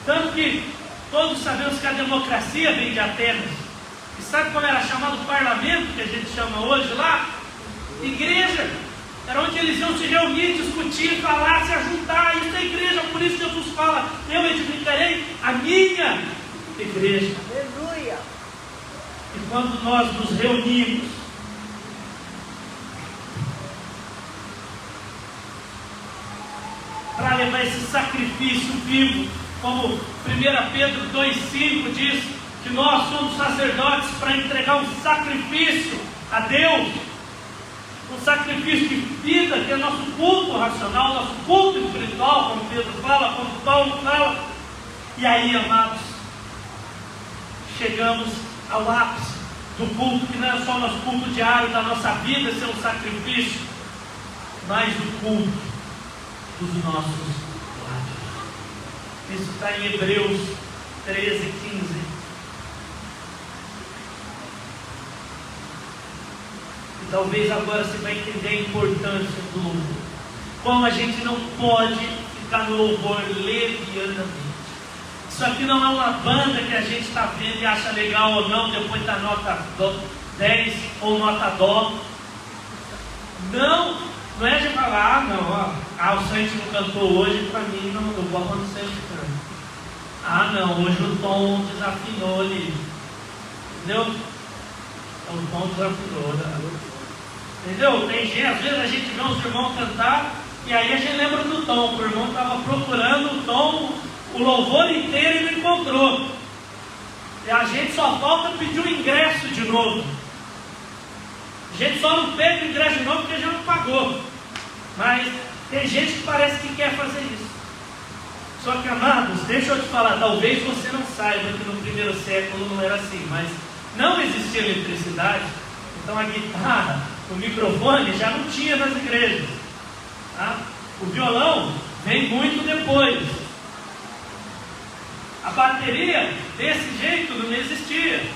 Speaker 6: Tanto que todos sabemos que a democracia vem de Atenas. E sabe como era chamado o parlamento, que a gente chama hoje lá? Igreja. Era onde eles iam se reunir, discutir, falar, se ajuntar. Isso é igreja. Por isso Jesus fala: eu edificarei a minha igreja.
Speaker 7: Aleluia.
Speaker 6: E quando nós nos reunimos para levar esse sacrifício vivo, como 1 Pedro 2,5 diz, que nós somos sacerdotes para entregar um sacrifício a Deus, um sacrifício de vida, que é nosso culto racional, nosso culto espiritual, como Pedro fala, como Paulo fala. E aí, amados, chegamos ao ápice do culto, que não é só nosso culto diário da nossa vida ser um sacrifício, mas o culto dos nossos lábios. Isso está em Hebreus 13:15. E talvez agora você vai entender a importância do louvor. Como a gente não pode ficar no louvor levianamente. Isso aqui não é uma banda que a gente está vendo e acha legal ou não, depois da nota 10 ou nota dó. Não é de falar, o Santi não cantou hoje, para mim não vou acontecer isso. Não, hoje o tom desafinou ali. Entendeu? O tom desafinou. Entendeu? Tem gente, às vezes a gente vê os irmãos cantar e aí a gente lembra do tom. O irmão estava procurando o tom, o louvor inteiro e não encontrou. E a gente só falta pedir o ingresso de novo. A gente só não pede o ingresso de novo porque já não pagou. Mas tem gente que parece que quer fazer isso. Só que, amados, deixa eu te falar, talvez você não saiba que no primeiro século não era assim, mas não existia eletricidade, então a guitarra, o microfone já não tinha nas igrejas. Tá? O violão vem muito depois. A bateria, desse jeito, não existia.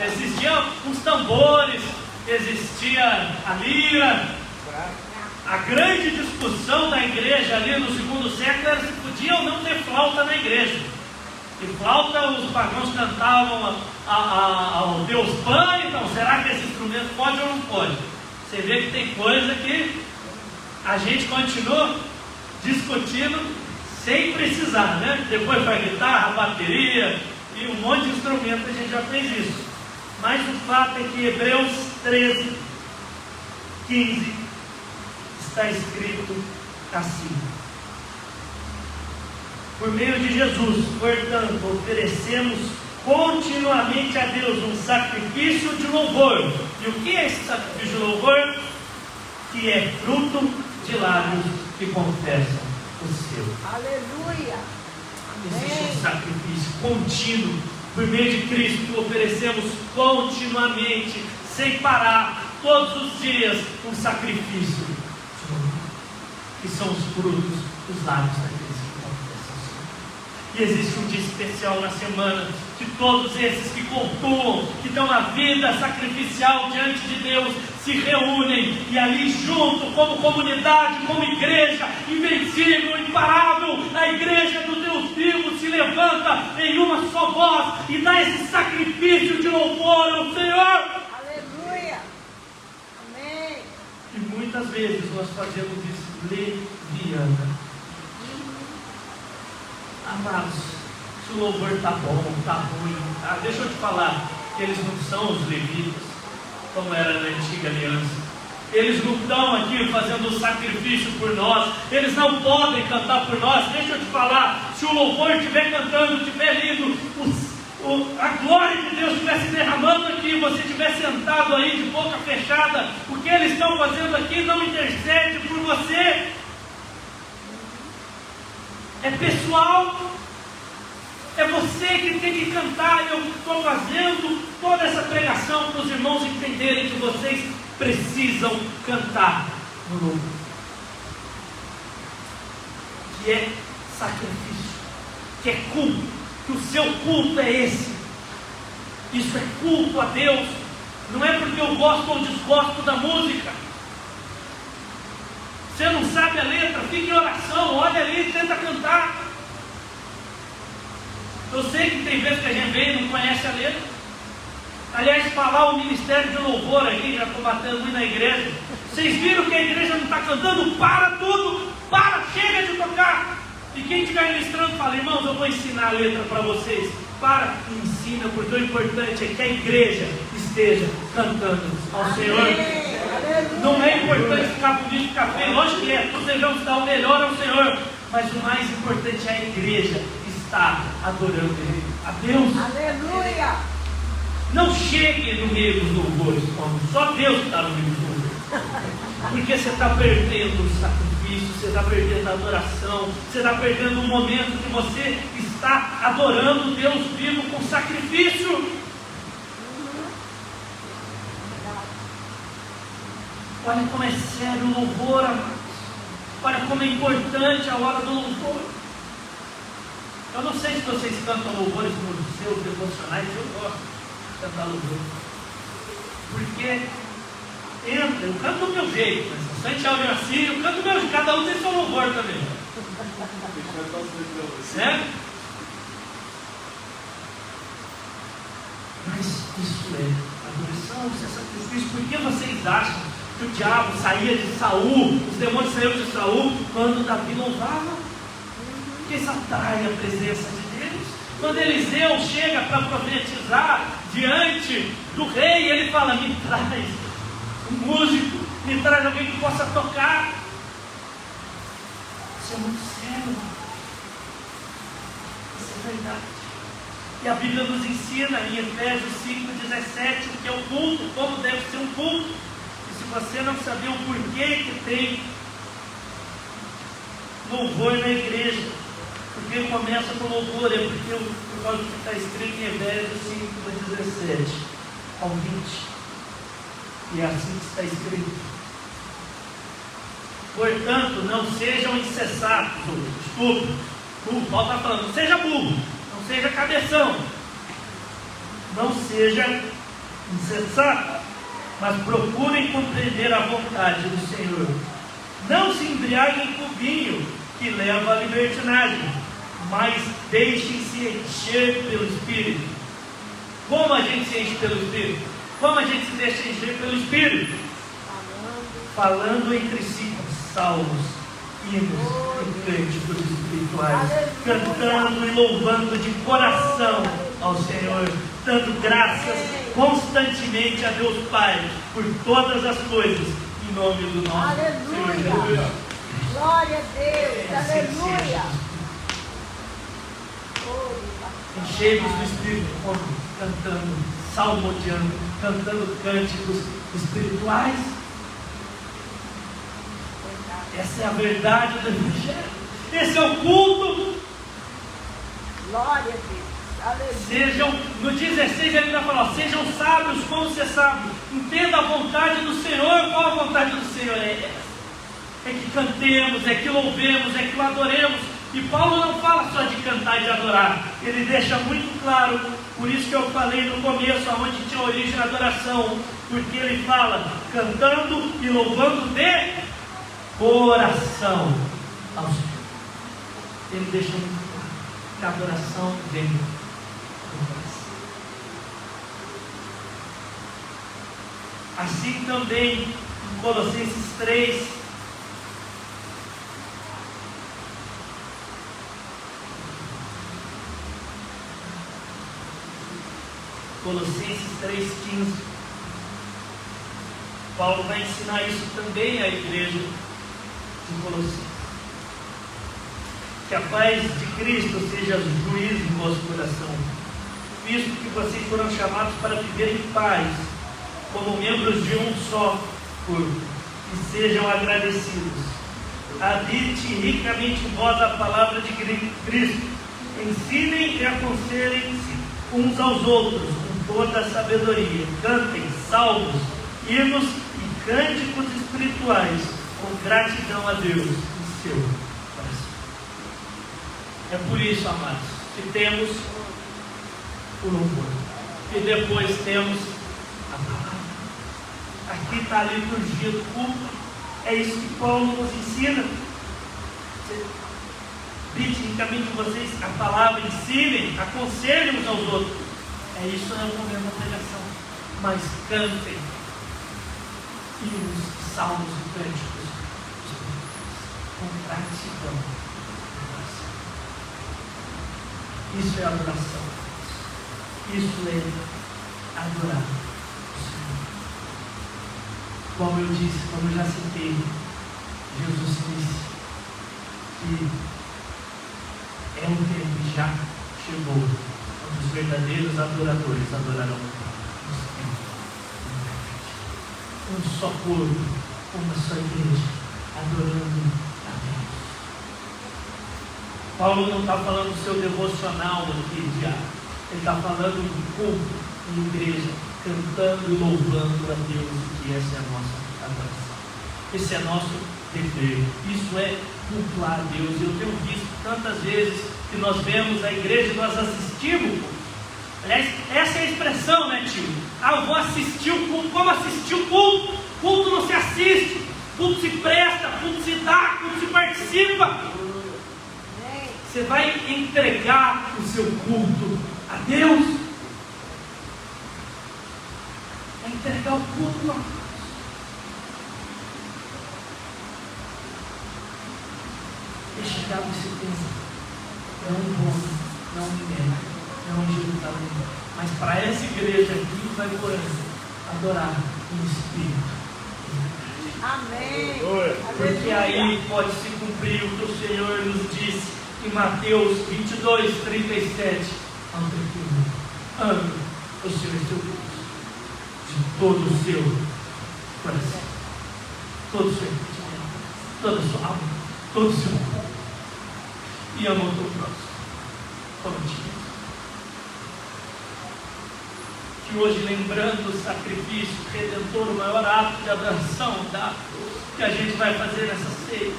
Speaker 6: Existiam os tambores, existia a lira. A grande discussão da igreja ali no segundo século era se podia ou não ter flauta na igreja. E flauta os pagãos cantavam ao Deus Pan, então será que esse instrumento pode ou não pode? Você vê que tem coisa que a gente continua discutindo sem precisar, né? Depois foi a guitarra, a bateria e um monte de instrumento, a gente já fez isso. Mas o fato é que Hebreus 13, 15 está escrito assim: por meio de Jesus, portanto, oferecemos continuamente a Deus um sacrifício de louvor. E o que é esse sacrifício de louvor? Que é fruto de lábios que confessam o seu.
Speaker 7: Aleluia.
Speaker 6: Existe um sacrifício contínuo por meio de Cristo que oferecemos continuamente, sem parar, todos os dias, um sacrifício de louvor, que são os frutos dos lábios daqueles que confessam o Senhor. E existe um dia especial na semana de todos esses que cultuam, que dão a vida sacrificial diante de Deus, se reúnem e ali junto, como comunidade, como igreja, invencível, imparável, a igreja do Deus vivo se levanta em uma só voz e dá esse sacrifício de louvor ao Senhor.
Speaker 7: Aleluia. Amém.
Speaker 6: E muitas vezes nós fazemos isso leviana. Amados, se o louvor está bom, está ruim, tá? Deixa eu te falar, eles não são os levitas, como era na antiga aliança. Eles não estão aqui fazendo o sacrifício por nós, eles não podem cantar por nós. Deixa eu te falar, se o louvor estiver cantando, estiver lindo, a glória de Deus estiver se derramando aqui, você estiver sentado aí de boca fechada, o que eles estão fazendo aqui não intercede por você. É pessoal, é você que tem que cantar. Eu estou fazendo toda essa pregação para os irmãos entenderem que vocês precisam cantar no louvor, que é sacrifício, que é culto, que o seu culto é esse. Isso é culto a Deus, não é porque eu gosto ou desgosto da música. Você não sabe a letra, fique em oração, olha ali e tenta cantar. Eu sei que tem vezes que a gente vem e não conhece a letra. Aliás, falar o ministério de louvor aqui, já estou batendo muito na igreja. Vocês viram que a igreja não está cantando? Para tudo, chega de tocar. E quem estiver ministrando fala: irmãos, eu vou ensinar a letra para vocês. Para e ensina, porque o importante é que a igreja esteja cantando ao Senhor. Não é importante ficar bonito, ficar feio, lógico que é, nós devemos dar o melhor ao Senhor, mas o mais importante é a igreja estar adorando a Deus.
Speaker 7: Aleluia.
Speaker 6: Não chegue no meio dos louvores, só Deus está no meio dos louvores, porque você está perdendo o sacrifício, você está perdendo a adoração, você está perdendo um momento que você está adorando Deus vivo com sacrifício. Olha como é sério o louvor, amados. Olha como é importante a hora do louvor. Eu não sei se vocês cantam louvores nos seus devocionais, eu gosto de cantar louvor. Porque entra, eu canto do meu jeito, mas se a gente olha assim, eu canto do meu jeito, cada um tem seu louvor também. Certo? Mas isso é adoração, isso é sacrifício. Por que vocês acham que o diabo saía de Saul, os demônios saíram de Saul quando Davi louvava? Porque isso atrai a presença de Deus. Quando Eliseu chega para profetizar diante do rei, ele fala: me traz um músico, me traz alguém que possa tocar. Isso é muito sério. Isso é verdade. E a Bíblia nos ensina em Efésios 5,17 o que é o culto, como deve ser um culto. E se você não saber o porquê que tem louvor na igreja, porque começa com louvor, é porque por causa do que está escrito em Efésios 5,17 ao 20. E é assim que está escrito. Portanto, não sejam incessados, estúpidos. Paulo está falando, não seja burro, não seja cabeção, não seja insensato, mas procurem compreender a vontade do Senhor. Não se embriaguem com vinho, que leva à libertinagem, mas deixem-se encher pelo Espírito. Como a gente se enche pelo Espírito? Como a gente se deixa encher pelo Espírito? Falando entre si com salmos, hinos e cânticos espirituais, cantando e louvando de coração ao Senhor, dando graças constantemente a Deus Pai por todas as coisas, em nome do nosso Senhor Jesus.
Speaker 7: Glória a Deus, aleluia.
Speaker 6: Enchei-vos do Espírito, como? Cantando, salmodiando, cantando cânticos espirituais. Essa é a verdade do Evangelho. Esse é o culto.
Speaker 7: Glória a Deus, aleluia.
Speaker 6: Sejam, no 16 ele ainda fala: sejam sábios como ser sábio. Entenda a vontade do Senhor. Qual a vontade do Senhor é essa? É que cantemos, é que louvemos, é que o adoremos. E Paulo não fala só de cantar e de adorar. Ele deixa muito claro, por isso que eu falei no começo, aonde tinha origem a adoração. Porque ele fala cantando e louvando de coração ao Senhor. Ele deixa muito claro que a adoração vem do coração. Assim também em Colossenses 3, Colossenses 3,15, Paulo vai ensinar isso também à igreja de Colossenses. Que a paz de Cristo seja juízo em vosso coração, visto que vocês foram chamados para viver em paz, como membros de um só corpo, e sejam agradecidos. Habite ricamente em vós a palavra de Cristo, ensinem e aconselhem-se uns aos outros com toda a sabedoria, cantem salmos, hinos e cânticos espirituais com gratidão a Deus em seu coração. É por isso, amados, que temos o louvor e depois temos a palavra. Aqui está a liturgia do culto. É isso que Paulo nos ensina. Habite em caminho de vocês a palavra, ensinem, aconselhem uns aos outros. É isso, não é o momento da pregação. Mas cantem hinos, salmos e cânticos com gratidão. Isso é adoração. Isso é adorar o Senhor. Como eu disse, como eu já citei, Jesus disse que é um tempo que já chegou, onde os verdadeiros adoradores adorarão o Senhor. Um só corpo, uma só igreja, adorando a Deus. Paulo não está falando do seu devocional aqui, diário. Ele está falando do culto em igreja, cantando e louvando a Deus, que essa é a nossa adoração. Esse é nosso dever. Isso é cultuar a Deus. Eu tenho visto tantas vezes que nós vemos a igreja e nós assistimos. Aliás, essa é a expressão, né, tio? Eu vou assistir o culto. Como assistir o culto? Culto não se assiste, culto se presta, culto se dá, culto se participa. Você vai entregar o seu culto a Deus? Vai entregar o culto a Deus. É chegado esse tempo, não em Roma, não em Guerra, não em Jerusalém, mas para essa igreja aqui vai adorar em espírito.
Speaker 7: Amém.
Speaker 6: Porque aí pode se cumprir o que o Senhor nos disse em Mateus 22, 37 ao 31. Ame o Senhor teu Deus de todo o seu coração, todo o seu entendimento, toda a sua alma, todo o seu corpo, e ama o teu próximo como ti mesmo. Que hoje, lembrando o sacrifício redentor, o maior ato de adoração que a gente vai fazer nessa ceia,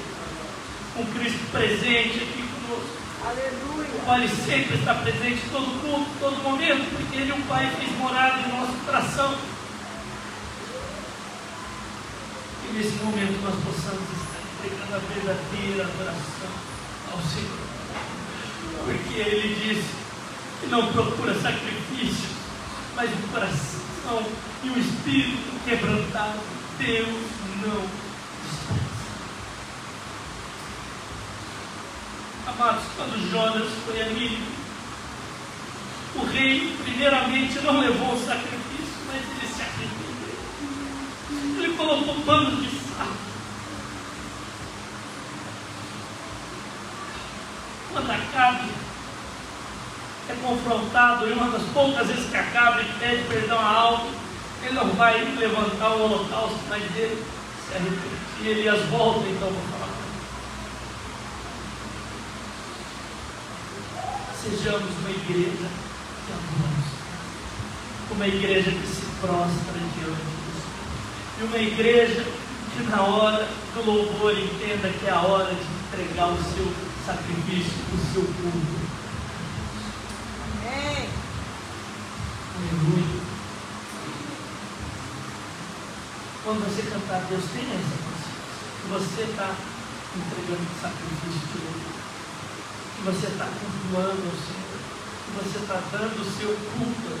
Speaker 6: com Cristo presente aqui conosco.
Speaker 7: Aleluia.
Speaker 6: O Ele sempre está presente em todo culto, em todo momento, porque Ele, o Pai, fez morada em nosso coração. E nesse momento nós possamos estar entregando a verdadeira adoração ao Senhor. Porque Ele disse que não procura sacrifício, mas o coração e o espírito quebrantado, Deus não despreza. Amados, quando Jonas foi a Nínive, o rei primeiramente não levou o sacrifício, mas ele se arrependeu. Ele colocou panos de saco. Quando Acabe é confrontado, e uma das poucas vezes que Acabe pede perdão a algo, ele não vai levantar o holocausto, mas ele se arrepende. E Elias volta, então vou falar. Sejamos uma igreja que amamos, uma igreja que se prostra diante de Deus, e uma igreja que na hora do louvor entenda que é a hora de entregar o seu sacrifício, o seu culto.
Speaker 7: Amém.
Speaker 6: Aleluia. Quando você cantar, Deus tem essa consciência que você está entregando o sacrifício de louvor, que você está cultuando ao Senhor, que você está dando o seu culto.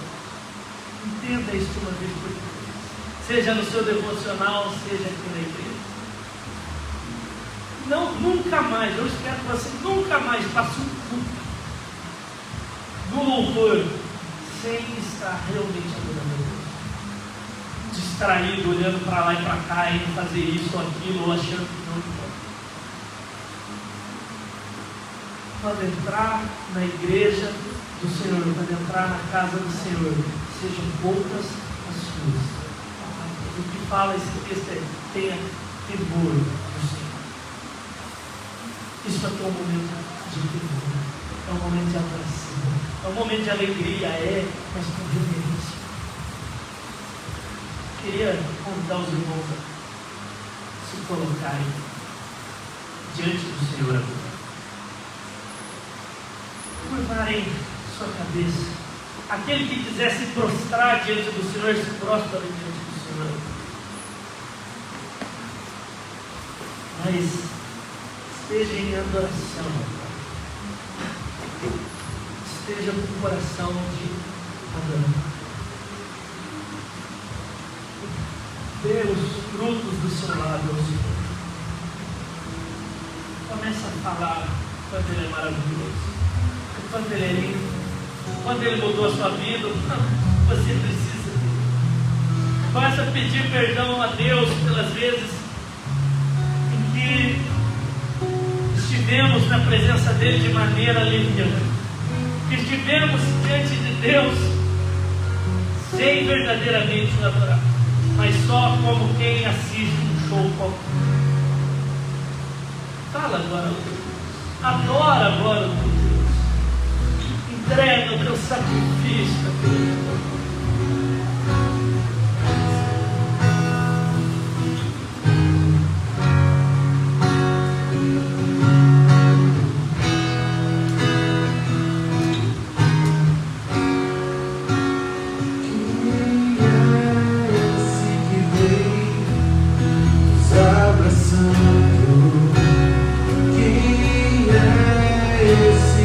Speaker 6: Entenda isso de uma vez por todas, seja no seu devocional, seja aqui na igreja. Não, nunca mais, eu espero que você nunca mais faça um culto no louvor sem estar realmente adorando a Deus, distraído, olhando para lá e para cá, e fazer isso ou aquilo, ou achando que não importa. Quando entrar na igreja do Senhor, quando entrar na casa do Senhor, sejam poucas as suas. O que fala esse texto é: tenha temor do Senhor. Isso aqui é um momento de temor, é um momento de adoração, é um momento de alegria, mas com reverência. Queria convidar os irmãos a se colocarem diante do Senhor agora. Curvarem sua cabeça. Aquele que quiser se prostrar diante do Senhor, se prostra diante do Senhor. Mas esteja em adoração. Esteja com o coração de adorar. Dê os frutos do seu lábio ao Senhor. Começa a falar quanto Ele é maravilhoso, quanto Ele é lindo, quando Ele mudou a sua vida, você precisa dele. Começa a pedir perdão a Deus pelas vezes em que estivemos na presença dEle de maneira leviana, que estivemos diante de Deus sem verdadeiramente o adorar, mas só como quem assiste um show qualquer. Fala agora, adora agora o teu Deus, entrega o teu sacrifício a Deus.
Speaker 2: Quem é esse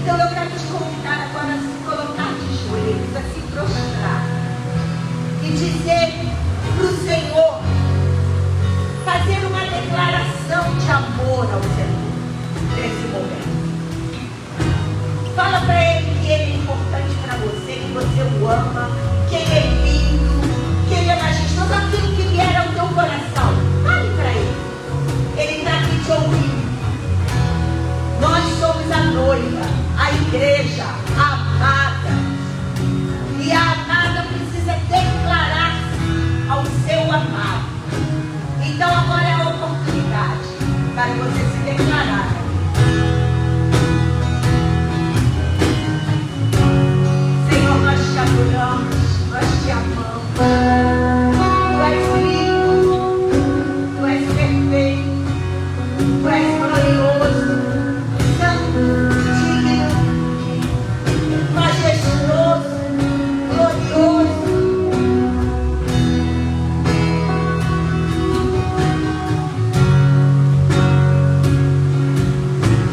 Speaker 1: Então eu quero te
Speaker 7: você para o Senhor, fazer uma declaração de amor ao Senhor nesse momento. Fala para Ele que Ele é importante para você, que você o ama, que Ele é lindo, que Ele é majestoso, aquilo que vier ao teu coração. Fale para Ele. Ele está aqui te ouvindo. Nós somos a noiva, a igreja, a amada. E a amada precisa declarar-se ao seu amado. Então agora é a oportunidade para você se declarar. Senhor, nós te adoramos, nós te amamos. Tu és lindo, tu és perfeito, tu és glorioso, santo, digno, majestoso, glorioso.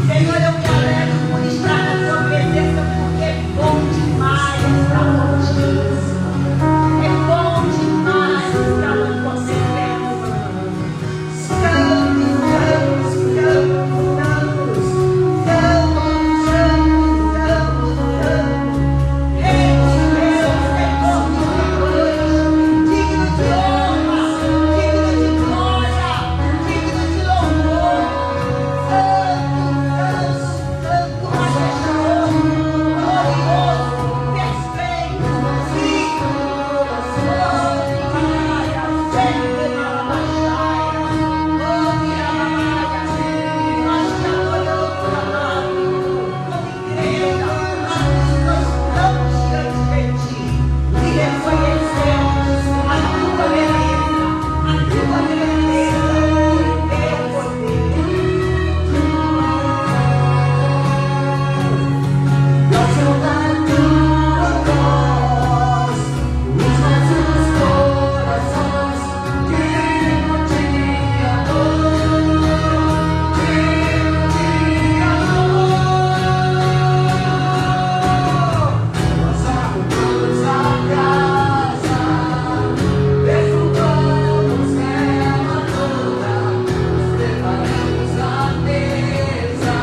Speaker 7: Senhor, eu me alegro por estar na tua presença, porque é bom demais estar contigo. É bom demais estar na tua presença. Santo, santo, santo, santo, santo, santo, santo. Rei de Deus, Senhor dos senhores, digno de honra, digno de glória, digno de louvor. Santo, santo, majestoso, glorioso, perfeito, digno, glória, sempre na baixaia, glória, nós te adoramos, amado, como igreja, nós estamos diante de ti e reconhecemos a tua beleza, a tua grandeza, o teu poder. Nós saudamos os nossos corações, digno de amor, digno de amor. Nós arrumamos a casa, perfumamos ela toda, nós preparamos a mesa.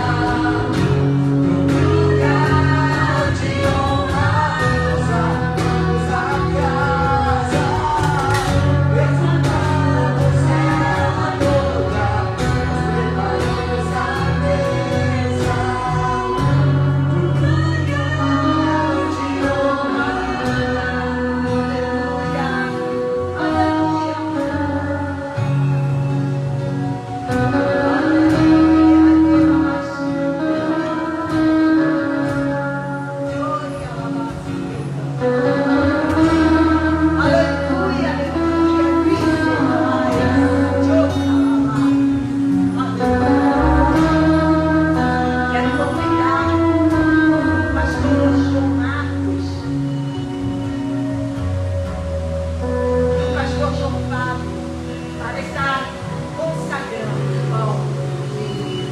Speaker 7: Lugar de honra, nós arrumamos a casa, perfumamos ela toda, nós preparamos a mesa. Lugar de honra, aleluia, quero convidar o pastor João Marcos e o pastor João Fábio para estar consagrando o pão de vinho.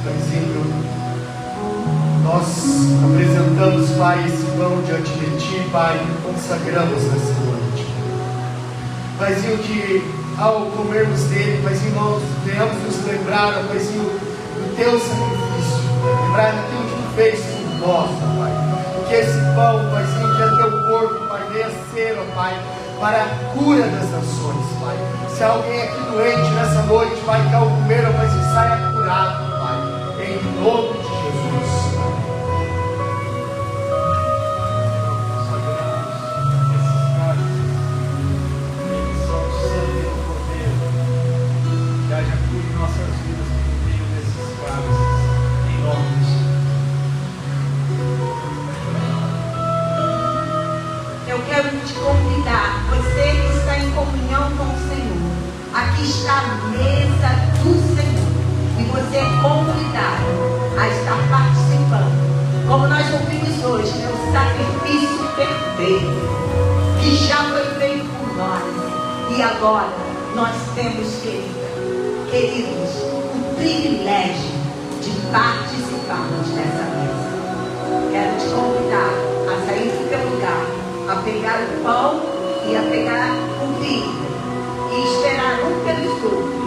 Speaker 3: Paizinho, nós apresentamos, Pai, esse pão diante de Ti, Pai, e consagramos nessa noite. Paizinho, que ao comermos dele, Paizinho, nós venhamos nos lembrar, Paizinho, do Teu sacrifício, lembrar daquilo que Tu fez por nós, Pai. Que esse pão, Paizinho, que é Teu corpo, Pai, venha ser, ó Pai, para a cura das nações, Pai. Se alguém aqui doente nessa noite, Pai, que ao comer, ó Paizinho, saia curado, Pai, em nome de Jesus.
Speaker 6: Que haja cura em nossas vidas por meio desses cálices, em nome de Jesus.
Speaker 7: está à mesa do Senhor. E você é convidado a estar participando. Como nós ouvimos hoje, é o sacrifício perfeito que já foi feito por nós. E agora nós temos, queridos, o privilégio de participarmos dessa mesa. Quero te convidar a sair do teu lugar, a pegar o pão e a pegar o vinho e esperar um pelos outros